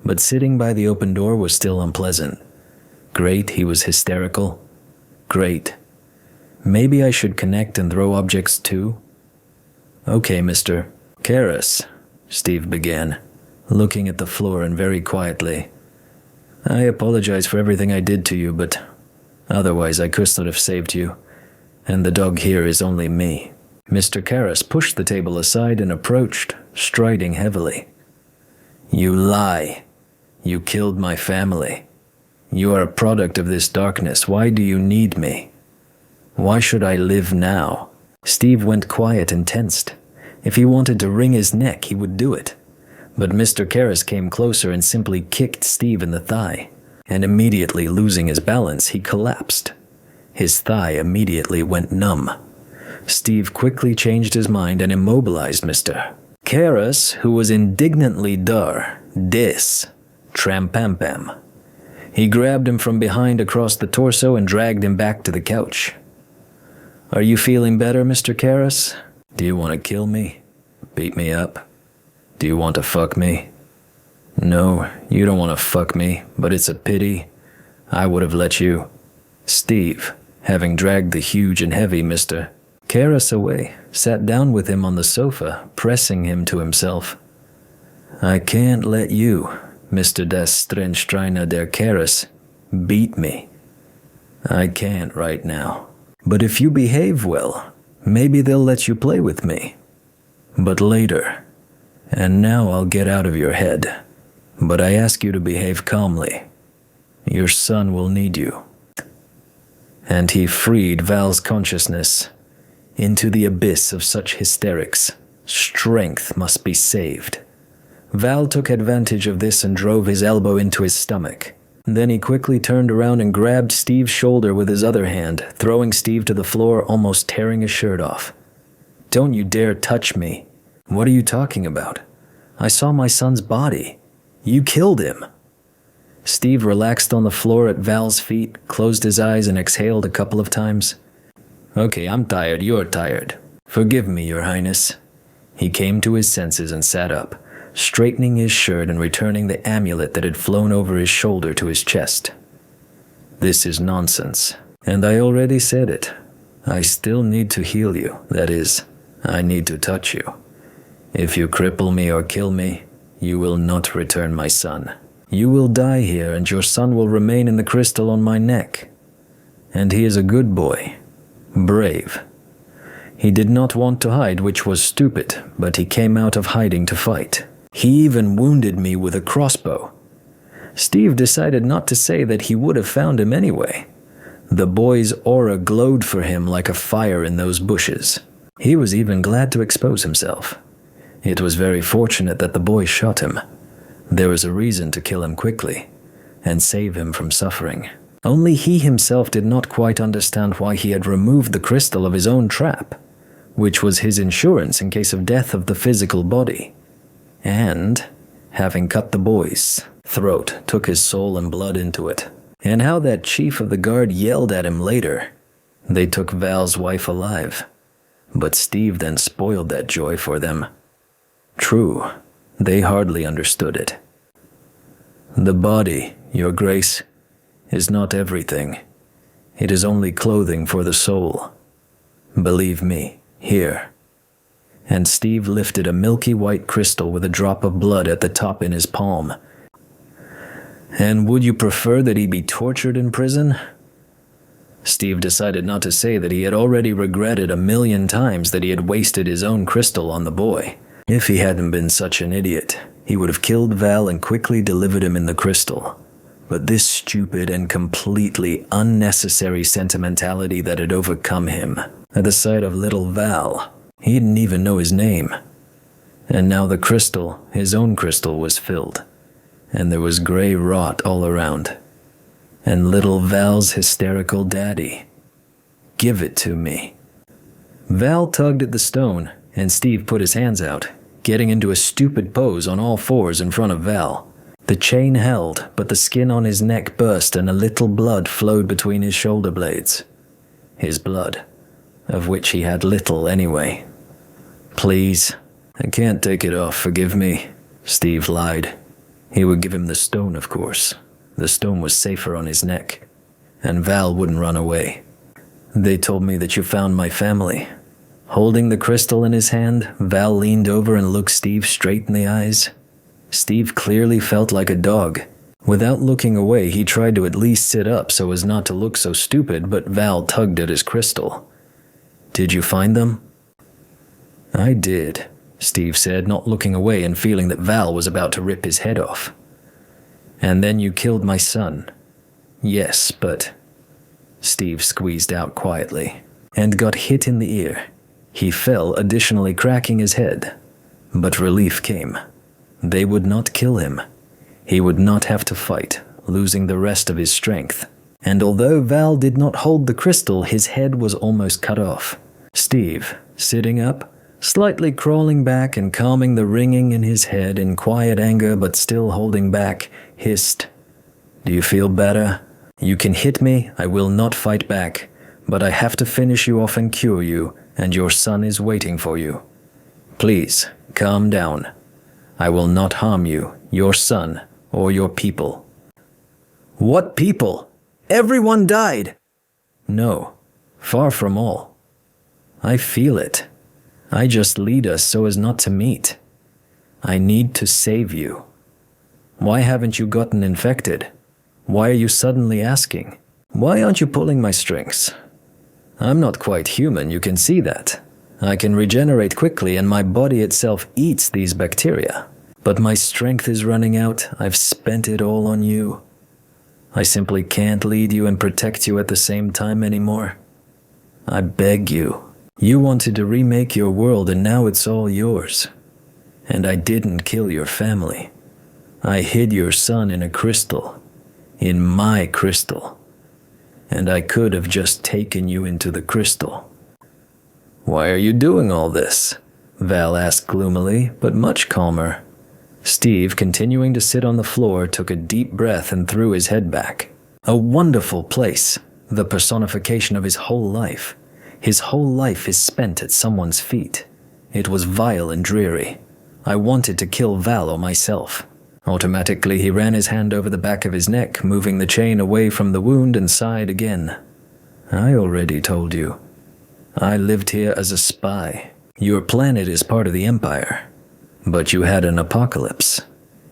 But sitting by the open door was still unpleasant. Great, he was hysterical. Great. Maybe I should connect and throw objects too? "Okay, Mr. Karis," Steve began, looking at the floor and very quietly. "I apologize for everything I did to you, but otherwise I could not have saved you. And the dog here is only me." Mr. Karis pushed the table aside and approached, striding heavily. "You lie. You killed my family. You are a product of this darkness. Why do you need me? Why should I live now?" Steve went quiet and tensed. If he wanted to wring his neck, he would do it. But Mr. Karis came closer and simply kicked Steve in the thigh, and immediately losing his balance, he collapsed. His thigh immediately went numb. Steve quickly changed his mind and immobilized Mr. Karis, who was indignantly trampampam. He grabbed him from behind across the torso and dragged him back to the couch. "Are you feeling better, Mr. Karis? Do you want to kill me? Beat me up? Do you want to fuck me? No, you don't want to fuck me, but it's a pity. I would have let you." Steve, having dragged the huge and heavy Mr. Karis away, sat down with him on the sofa, pressing him to himself. "I can't let you, Mr. Das Strenchtrainer der Karis, beat me. I can't right now. But if you behave well, maybe they'll let you play with me. But later. And now I'll get out of your head. But I ask you to behave calmly. Your son will need you." And he freed Val's consciousness into the abyss of such hysterics. Strength must be saved. Val took advantage of this and drove his elbow into his stomach. Then he quickly turned around and grabbed Steve's shoulder with his other hand, throwing Steve to the floor, almost tearing his shirt off. "Don't you dare touch me. What are you talking about? I saw my son's body. You killed him." Steve relaxed on the floor at Val's feet, closed his eyes and exhaled a couple of times. "Okay, I'm tired, you're tired. Forgive me, Your Highness." He came to his senses and sat up, straightening his shirt and returning the amulet that had flown over his shoulder to his chest. "This is nonsense, and I already said it. I still need to heal you, that is, I need to touch you. If you cripple me or kill me, you will not return my son. You will die here and your son will remain in the crystal on my neck. And he is a good boy. Brave. He did not want to hide, which was stupid, but he came out of hiding to fight. He even wounded me with a crossbow." Steve decided not to say that he would have found him anyway. The boy's aura glowed for him like a fire in those bushes. He was even glad to expose himself. It was very fortunate that the boy shot him. There was a reason to kill him quickly and save him from suffering. Only he himself did not quite understand why he had removed the crystal of his own trap. which was his insurance in case of death of the physical body. And, having cut the boy's throat, took his soul and blood into it. And how that chief of the guard yelled at him later. They took Val's wife alive, but Steve then spoiled that joy for them. True, they hardly understood it. The body, Your Grace, is not everything. It is only clothing for the soul. Believe me, here. And Steve lifted a milky white crystal with a drop of blood at the top in his palm. And would you prefer that he be tortured in prison? Steve decided not to say that he had already regretted 1,000,000 times that he had wasted his own crystal on the boy. If he hadn't been such an idiot, he would have killed Val and quickly delivered him in the crystal. But this stupid and completely unnecessary sentimentality that had overcome him at the sight of little Val, he didn't even know his name. And now the crystal, his own crystal, was filled, and there was gray rot all around. And little Val's hysterical daddy. Give it to me. Val tugged at the stone, and Steve put his hands out, getting into a stupid pose on all fours in front of Val. The chain held, but the skin on his neck burst and a little blood flowed between his shoulder blades. His blood, of which he had little anyway. Please, I can't take it off, forgive me, Steve lied. He would give him the stone, of course. The stone was safer on his neck, and Val wouldn't run away. They told me that you found my family. Holding the crystal in his hand, Val leaned over and looked Steve straight in the eyes. Steve clearly felt like a dog. Without looking away, he tried to at least sit up so as not to look so stupid, but Val tugged at his crystal. Did you find them? I did, Steve said, not looking away and feeling that Val was about to rip his head off. And then you killed my son. Yes, but... Steve squeezed out quietly and got hit in the ear. He fell, additionally cracking his head. But relief came. They would not kill him. He would not have to fight, losing the rest of his strength. And although Val did not hold the crystal, his head was almost cut off. Steve, sitting up, slightly crawling back and calming the ringing in his head in quiet anger but still holding back, hissed, Do you feel better? You can hit me, I will not fight back, but I have to finish you off and cure you, and your son is waiting for you. Please, calm down. I will not harm you, your son, or your people. What people? Everyone died. No, far from all. I feel it. I just lead us so as not to meet. I need to save you. Why haven't you gotten infected? Why are you suddenly asking? Why aren't you pulling my strings? I'm not quite human, you can see that. I can regenerate quickly and my body itself eats these bacteria. But my strength is running out, I've spent it all on you. I simply can't lead you and protect you at the same time anymore. I beg you. You wanted to remake your world and now it's all yours. And I didn't kill your family. I hid your son in a crystal. In my crystal. And I could have just taken you into the crystal. Why are you doing all this? Val asked gloomily, but much calmer. Steve, continuing to sit on the floor, took a deep breath and threw his head back. A wonderful place, the personification of his whole life. His whole life is spent at someone's feet. It was vile and dreary. I wanted to kill Val or myself. Automatically, he ran his hand over the back of his neck, moving the chain away from the wound and sighed again. I already told you. I lived here as a spy. Your planet is part of the Empire. But you had an apocalypse,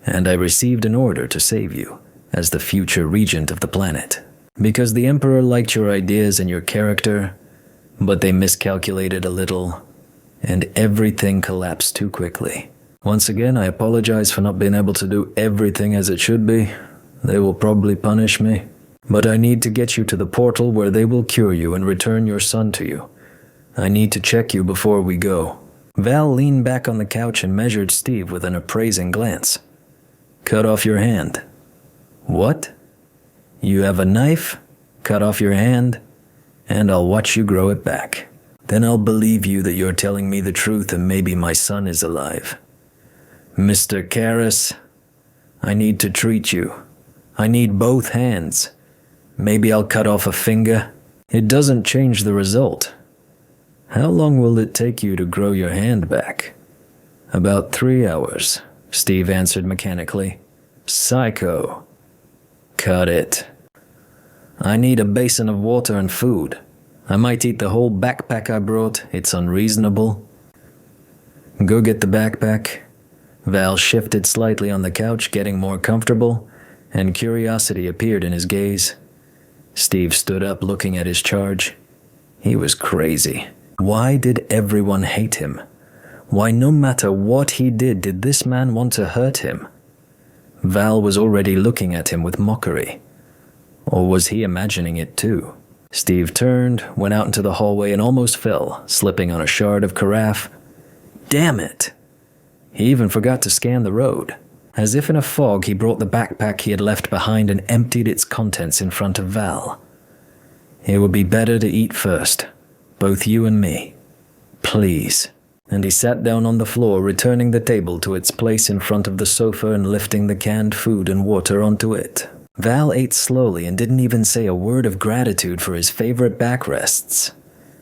and I received an order to save you as the future regent of the planet. Because the Emperor liked your ideas and your character, but they miscalculated a little, and everything collapsed too quickly. Once again, I apologize for not being able to do everything as it should be. They will probably punish me. But I need to get you to the portal where they will cure you and return your son to you. I need to check you before we go. Val leaned back on the couch and measured Steve with an appraising glance. Cut off your hand. What? You have a knife? Cut off your hand, and I'll watch you grow it back. Then I'll believe you that you're telling me the truth and maybe my son is alive. Mr. Karras, I need to treat you. I need both hands. Maybe I'll cut off a finger. It doesn't change the result. How long will it take you to grow your hand back? About 3 hours, Steve answered mechanically. Psycho. Cut it. I need a basin of water and food. I might eat the whole backpack I brought. It's unreasonable. Go get the backpack. Val shifted slightly on the couch, getting more comfortable, and curiosity appeared in his gaze. Steve stood up, looking at his charge. He was crazy. Why did everyone hate him? Why, no matter what he did this man want to hurt him? Val was already looking at him with mockery. Or was he imagining it too? Steve turned, went out into the hallway, and almost fell, slipping on a shard of carafe. Damn it! He even forgot to scan the road. As if in a fog, he brought the backpack he had left behind and emptied its contents in front of Val. It would be better to eat first, both you and me. Please. And he sat down on the floor, returning the table to its place in front of the sofa and lifting the canned food and water onto it. Val ate slowly and didn't even say a word of gratitude for his favorite backrests.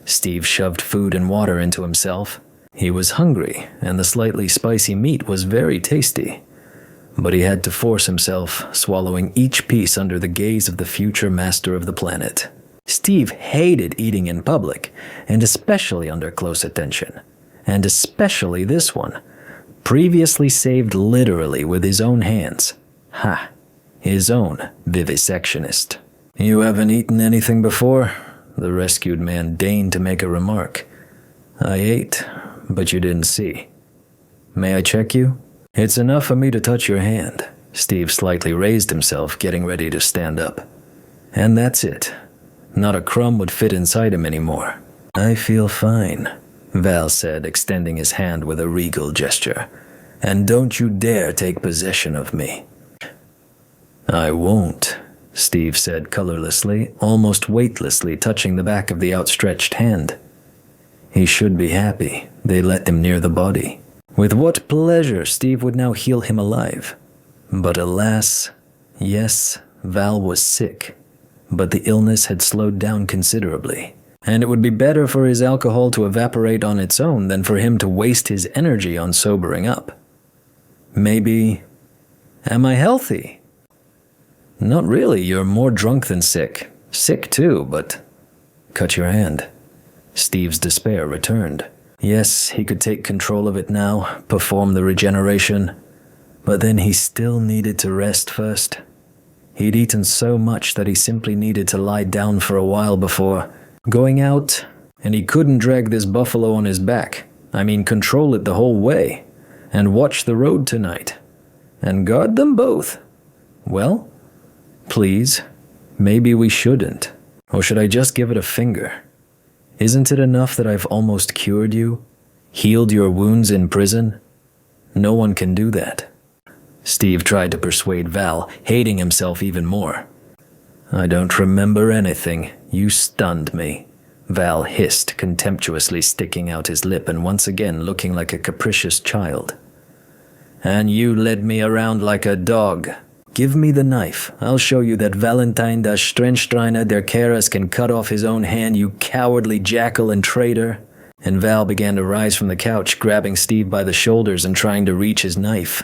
Steve shoved food and water into himself. He was hungry, and the slightly spicy meat was very tasty. But he had to force himself, swallowing each piece under the gaze of the future master of the planet. Steve hated eating in public, and especially under close attention. And especially this one, previously saved literally with his own hands. Ha! His own vivisectionist. You haven't eaten anything before? The rescued man deigned to make a remark. I ate, but you didn't see. May I check you? It's enough for me to touch your hand. Steve slightly raised himself, getting ready to stand up. And that's it. Not a crumb would fit inside him anymore. I feel fine, Val said, extending his hand with a regal gesture. And don't you dare take possession of me. I won't, Steve said colorlessly, almost weightlessly touching the back of the outstretched hand. He should be happy they let him near the body. With what pleasure Steve would now heal him alive. But alas, yes, Val was sick, but the illness had slowed down considerably, and it would be better for his alcohol to evaporate on its own than for him to waste his energy on sobering up. Maybe... Am I healthy? Not really, you're more drunk than sick. Sick too, but... Cut your hand. Steve's despair returned. Yes, he could take control of it now, perform the regeneration, but then he still needed to rest first. He'd eaten so much that he simply needed to lie down for a while before going out, and he couldn't drag this buffalo on his back. I mean, control it the whole way, and watch the road tonight, and guard them both. Well, please, maybe we shouldn't, or should I just give it a finger? Isn't it enough that I've almost cured you, healed your wounds in prison? No one can do that. Steve tried to persuade Val, hating himself even more. I don't remember anything. You stunned me, Val hissed, contemptuously sticking out his lip and once again looking like a capricious child. And you led me around like a dog. Give me the knife. I'll show you that Valentine das Strenchtreiner der Karras can cut off his own hand, you cowardly jackal and traitor. And Val began to rise from the couch, grabbing Steve by the shoulders and trying to reach his knife.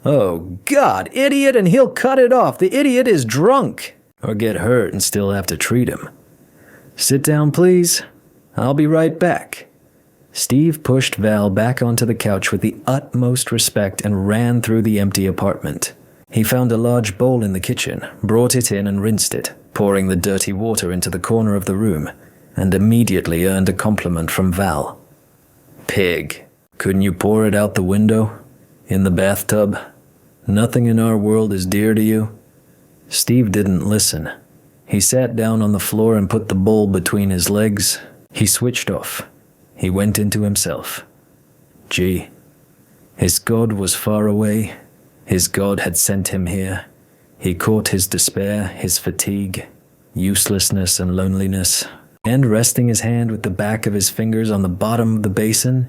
Oh, God, idiot, and he'll cut it off. The idiot is drunk. Or get hurt and still have to treat him. Sit down, please. I'll be right back. Steve pushed Val back onto the couch with the utmost respect and ran through the empty apartment. He found a large bowl in the kitchen, brought it in and rinsed it, pouring the dirty water into the corner of the room, and immediately earned a compliment from Val. Pig, couldn't you pour it out the window? In the bathtub? Nothing in our world is dear to you? Steve didn't listen. He sat down on the floor and put the bowl between his legs. He switched off. He went into himself. Gee, his God was far away. His God had sent him here. He caught his despair, his fatigue, uselessness and loneliness. and resting his hand with the back of his fingers on the bottom of the basin,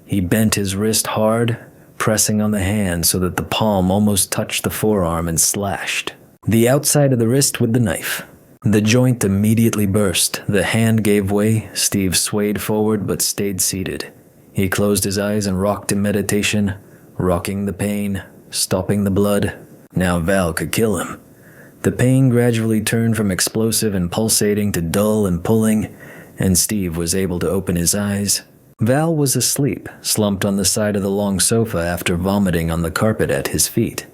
he bent his wrist hard, pressing on the hand so that the palm almost touched the forearm and slashed the outside of the wrist with the knife. The joint immediately burst. The hand gave way. Steve swayed forward but stayed seated. He closed his eyes and rocked in meditation, rocking the pain, stopping the blood. Now Val could kill him. The pain gradually turned from explosive and pulsating to dull and pulling, and Steve was able to open his eyes. Val was asleep, slumped on the side of the long sofa after vomiting on the carpet at his feet.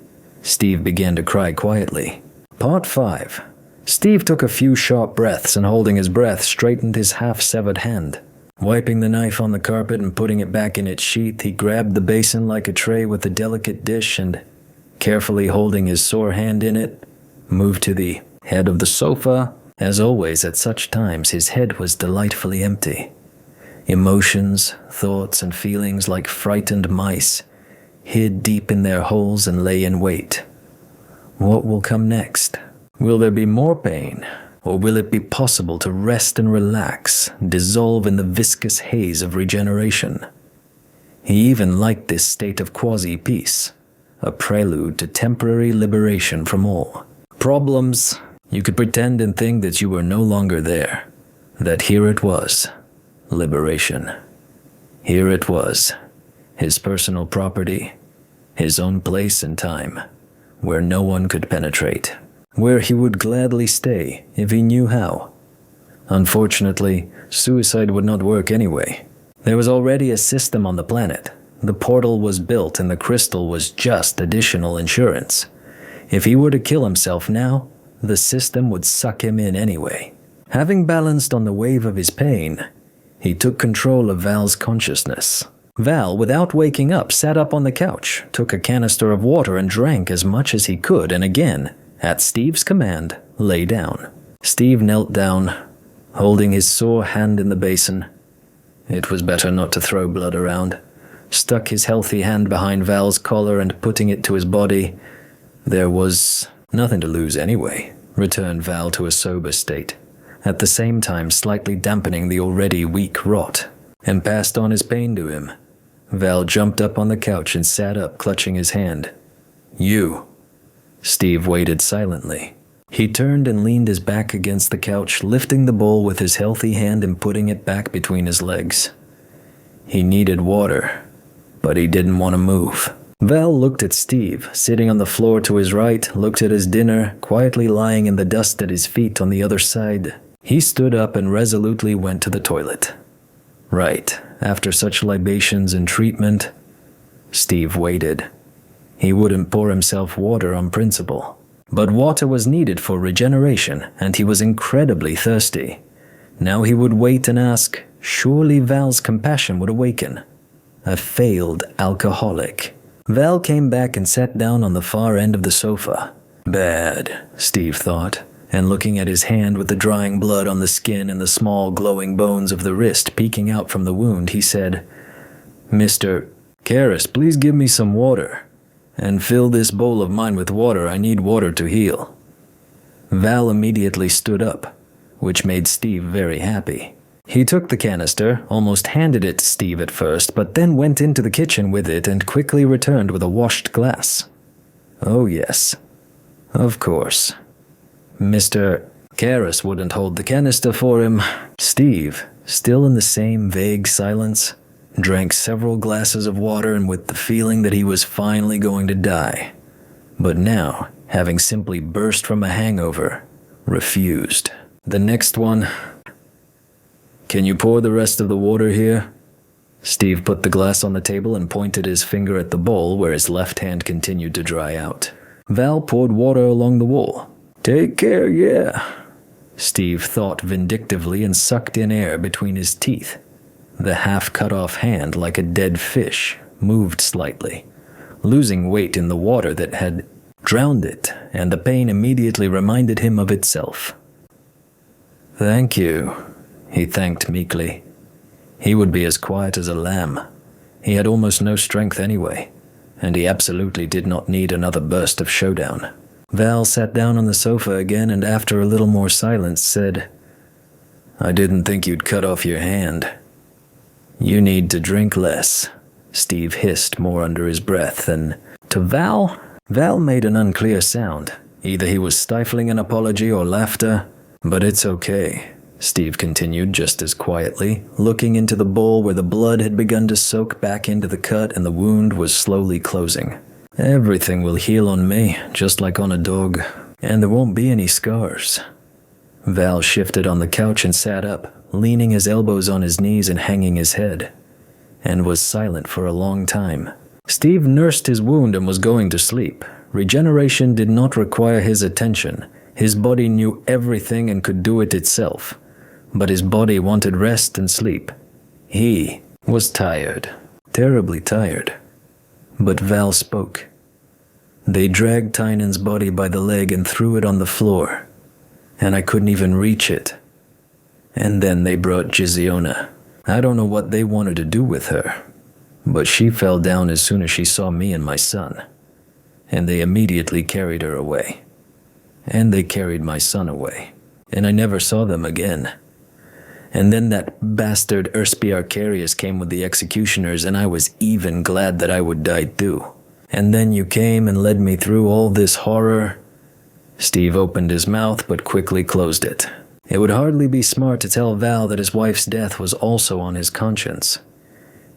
Steve began to cry quietly. Part 5. Steve took a few sharp breaths and, holding his breath, straightened his half-severed hand. Wiping the knife on the carpet and putting it back in its sheath, he grabbed the basin like a tray with a delicate dish and, carefully holding his sore hand in it, moved to the head of the sofa. As always at such times, his head was delightfully empty. Emotions, thoughts, and feelings, like frightened mice, hid deep in their holes and lay in wait. What will come next? Will there be more pain? Or will it be possible to rest and relax, dissolve in the viscous haze of regeneration? He even liked this state of quasi-peace, a prelude to temporary liberation from all problems. You could pretend and think that you were no longer there, that here it was, liberation. Here it was, his personal property, his own place and time, where no one could penetrate, where he would gladly stay if he knew how. Unfortunately, suicide would not work anyway. There was already a system on the planet. The portal was built and the crystal was just additional insurance. If he were to kill himself now, the system would suck him in anyway. Having balanced on the wave of his pain, he took control of Val's consciousness. Val, without waking up, sat up on the couch, took a canister of water and drank as much as he could, and again, at Steve's command, lay down. Steve knelt down, holding his sore hand in the basin. It was better not to throw blood around. Stuck his healthy hand behind Val's collar and putting it to his body. There was nothing to lose anyway, returned Val to a sober state, at the same time slightly dampening the already weak rot, and passed on his pain to him. Val jumped up on the couch and sat up, clutching his hand. You. Steve waited silently. He turned and leaned his back against the couch, lifting the bowl with his healthy hand and putting it back between his legs. He needed water, but he didn't want to move. Val looked at Steve, sitting on the floor to his right, looked at his dinner, quietly lying in the dust at his feet on the other side. He stood up and resolutely went to the toilet. Right, after such libations and treatment, Steve waited. He wouldn't pour himself water on principle. But water was needed for regeneration, and he was incredibly thirsty. Now he would wait and ask, surely Val's compassion would awaken. A failed alcoholic. Val came back and sat down on the far end of the sofa. Bad, Steve thought, and looking at his hand with the drying blood on the skin and the small glowing bones of the wrist peeking out from the wound, he said, Mr. Karras, please give me some water. And fill this bowl of mine with water. I need water to heal. Val immediately stood up, which made Steve very happy. He took the canister, almost handed it to Steve at first, but then went into the kitchen with it and quickly returned with a washed glass. Oh yes, of course. Mr. Karras wouldn't hold the canister for him. Steve, still in the same vague silence, drank several glasses of water and with the feeling that he was finally going to die. But now, having simply burst from a hangover, refused. The next one. Can you pour the rest of the water here? Steve put the glass on the table and pointed his finger at the bowl where his left hand continued to dry out. Val poured water along the wall. Take care, yeah. Steve thought vindictively and sucked in air between his teeth. The half-cut-off hand, like a dead fish, moved slightly, losing weight in the water that had drowned it, and the pain immediately reminded him of itself. Thank you, he thanked meekly. He would be as quiet as a lamb. He had almost no strength anyway, and he absolutely did not need another burst of showdown. Val sat down on the sofa again and after a little more silence said, I didn't think you'd cut off your hand. You need to drink less, Steve hissed more under his breath than to Val. Val made an unclear sound. Either he was stifling an apology or laughter. But it's okay, Steve continued just as quietly, looking into the bowl where the blood had begun to soak back into the cut and the wound was slowly closing. Everything will heal on me, just like on a dog, and there won't be any scars. Val shifted on the couch and sat up, leaning his elbows on his knees and hanging his head, and was silent for a long time. Steve nursed his wound and was going to sleep. Regeneration did not require his attention. His body knew everything and could do it itself. But his body wanted rest and sleep. He was tired, terribly tired. But Val spoke. They dragged Tynan's body by the leg and threw it on the floor, and I couldn't even reach it. And then they brought Giziona. I don't know what they wanted to do with her, but she fell down as soon as she saw me and my son, and they immediately carried her away. And they carried my son away, and I never saw them again. And then that bastard Erspy Arcarius came with the executioners, and I was even glad that I would die too. And then you came and led me through all this horror. Steve opened his mouth but quickly closed it. It would hardly be smart to tell Val that his wife's death was also on his conscience.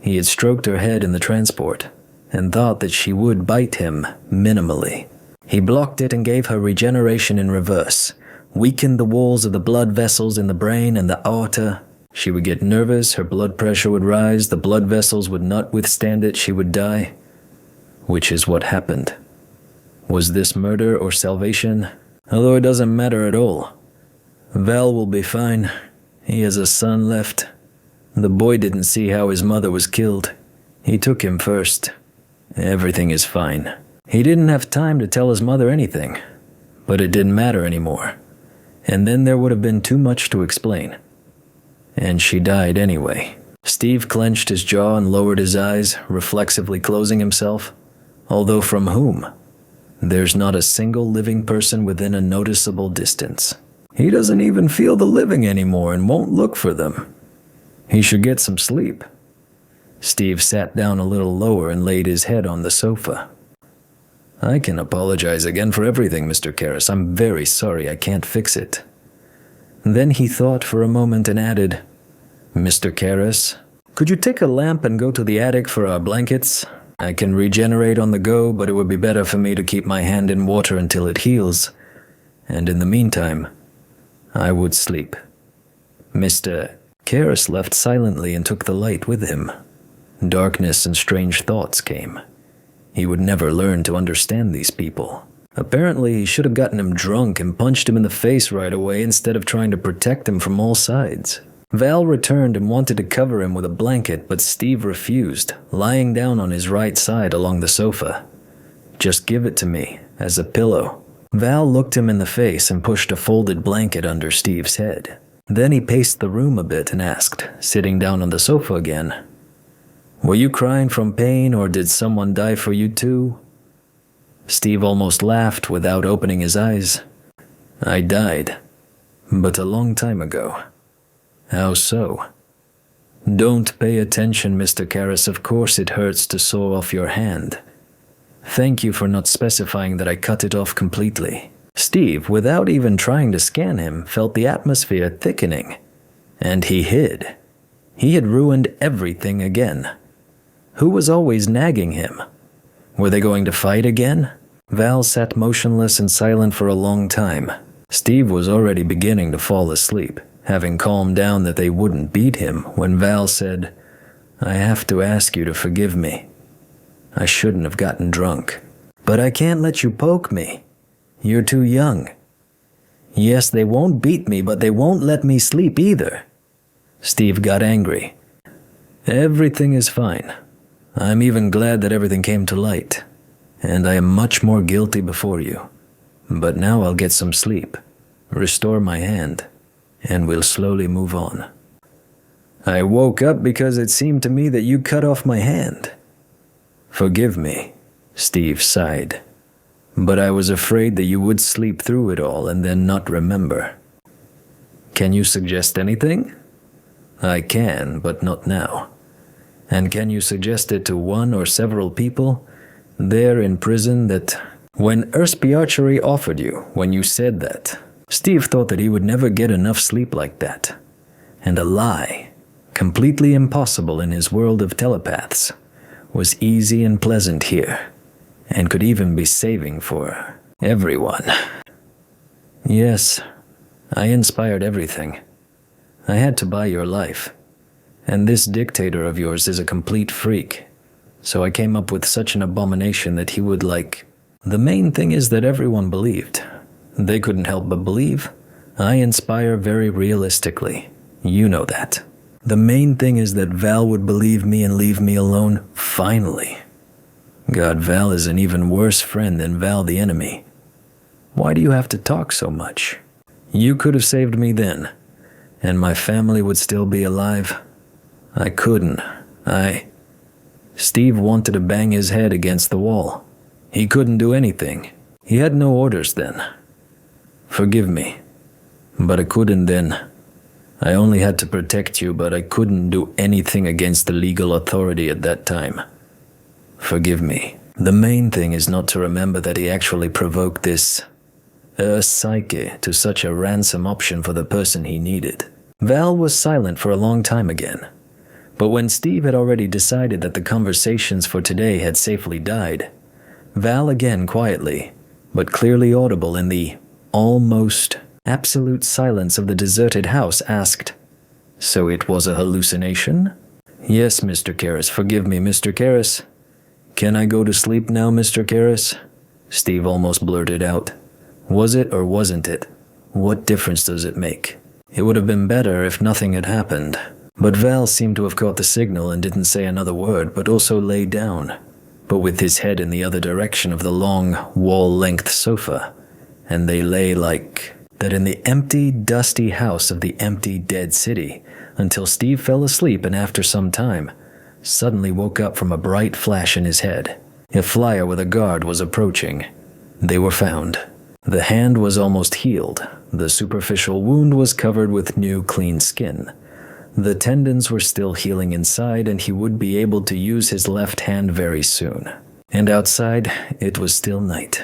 He had stroked her head in the transport, and thought that she would bite him minimally. He blocked it and gave her regeneration in reverse, weakened the walls of the blood vessels in the brain and the aorta. She would get nervous, her blood pressure would rise, the blood vessels would not withstand it, she would die. Which is what happened. Was this murder or salvation? Although it doesn't matter at all. Val will be fine. He has a son left. The boy didn't see how his mother was killed. He took him first. Everything is fine. He didn't have time to tell his mother anything, but it didn't matter anymore. And then there would have been too much to explain. And she died anyway. Steve clenched his jaw and lowered his eyes, reflexively closing himself. Although from whom? There's not a single living person within a noticeable distance. He doesn't even feel the living anymore and won't look for them. He should get some sleep. Steve sat down a little lower and laid his head on the sofa. I can apologize again for everything, Mr. Karras. I'm very sorry I can't fix it. Then he thought for a moment and added, Mr. Karras, could you take a lamp and go to the attic for our blankets? I can regenerate on the go, but it would be better for me to keep my hand in water until it heals. And in the meantime, I would sleep. Mr. Karras left silently and took the light with him. Darkness and strange thoughts came. He would never learn to understand these people. Apparently, he should have gotten him drunk and punched him in the face right away instead of trying to protect him from all sides. Val returned and wanted to cover him with a blanket, but Steve refused, lying down on his right side along the sofa. Just give it to me, as a pillow. Val looked him in the face and pushed a folded blanket under Steve's head. Then he paced the room a bit and asked, sitting down on the sofa again, Were you crying from pain, or did someone die for you too? Steve almost laughed without opening his eyes. I died, but a long time ago. How so? Don't pay attention, Mr. Karras. Of course it hurts to saw off your hand. Thank you for not specifying that I cut it off completely. Steve, without even trying to scan him, felt the atmosphere thickening. And he hid. He had ruined everything again. Who was always nagging him? Were they going to fight again? Val sat motionless and silent for a long time. Steve was already beginning to fall asleep, having calmed down that they wouldn't beat him, when Val said, I have to ask you to forgive me. I shouldn't have gotten drunk. But I can't let you poke me. You're too young. Yes, they won't beat me, but they won't let me sleep either. Steve got angry. Everything is fine. I'm even glad that everything came to light, and I am much more guilty before you. But now I'll get some sleep, restore my hand, and we'll slowly move on. I woke up because it seemed to me that you cut off my hand. Forgive me, Steve sighed, but I was afraid that you would sleep through it all and then not remember. Can you suggest anything? I can, but not now. And can you suggest it to one or several people there in prison that when Erspiarchery offered you, when you said that, Steve thought that he would never get enough sleep like that. And a lie, completely impossible in his world of telepaths, was easy and pleasant here, and could even be saving for everyone. Yes, I inspired everything. I had to buy your life. And this dictator of yours is a complete freak. So I came up with such an abomination that he would like... The main thing is that everyone believed. They couldn't help but believe. I inspire very realistically. You know that. The main thing is that Val would believe me and leave me alone, finally. God, Val is an even worse friend than Val the enemy. Why do you have to talk so much? You could have saved me then, and my family would still be alive. I couldn't. Steve wanted to bang his head against the wall. He couldn't do anything. He had no orders then. Forgive me, but I couldn't then. I only had to protect you, but I couldn't do anything against the legal authority at that time. Forgive me. The main thing is not to remember that he actually provoked this psyche to such a ransom option for the person he needed. Val was silent for a long time again. But when Steve had already decided that the conversations for today had safely died, Val again quietly, but clearly audible in the almost absolute silence of the deserted house, asked, "So it was a hallucination?" "Yes, Mr. Karras. Forgive me, Mr. Karras." "Can I go to sleep now, Mr. Karras?" Steve almost blurted out. Was it or wasn't it? What difference does it make? It would have been better if nothing had happened. But Val seemed to have caught the signal and didn't say another word, but also lay down, but with his head in the other direction of the long, wall-length sofa, and they lay like that in the empty, dusty house of the empty, dead city, until Steve fell asleep and after some time, suddenly woke up from a bright flash in his head. A flyer with a guard was approaching. They were found. The hand was almost healed. The superficial wound was covered with new, clean skin. The tendons were still healing inside, and he would be able to use his left hand very soon. And outside, it was still night.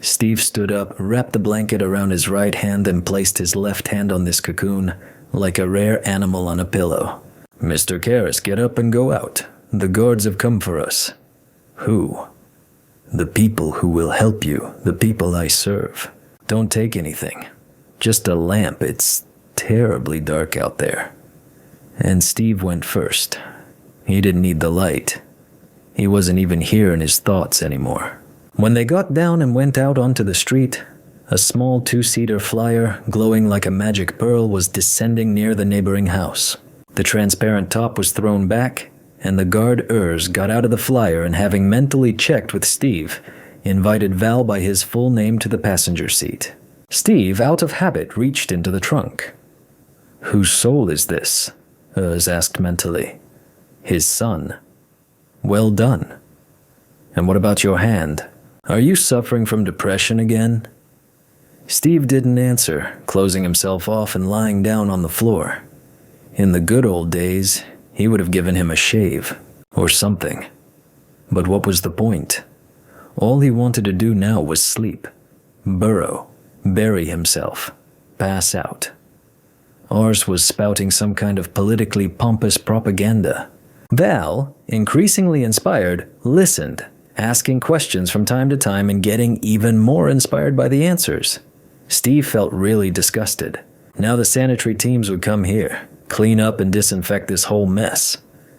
Steve stood up, wrapped the blanket around his right hand, and placed his left hand on this cocoon, like a rare animal on a pillow. "Mr. Karras, get up and go out. The guards have come for us." "Who?" "The people who will help you, the people I serve. Don't take anything. Just a lamp. It's terribly dark out there." And Steve went first. He didn't need the light. He wasn't even here in his thoughts anymore. When they got down and went out onto the street, a small two-seater flyer, glowing like a magic pearl, was descending near the neighboring house. The transparent top was thrown back, and the guard Urs got out of the flyer and, having mentally checked with Steve, invited Val by his full name to the passenger seat. Steve, out of habit, reached into the trunk. "Whose soul is this?" Urs asked mentally. "His son." "Well done. And what about your hand? Are you suffering from depression again?" Steve didn't answer, closing himself off and lying down on the floor. In the good old days, he would have given him a shave, or something. But what was the point? All he wanted to do now was sleep, burrow, bury himself, pass out. Urs was spouting some kind of politically pompous propaganda. Val, increasingly inspired, listened, asking questions from time to time and getting even more inspired by the answers. Steve felt really disgusted. Now the sanitary teams would come here, clean up and disinfect this whole mess,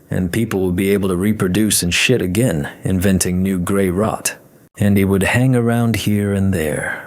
and people would be able to reproduce and shit again, inventing new gray rot. And he would hang around here and there,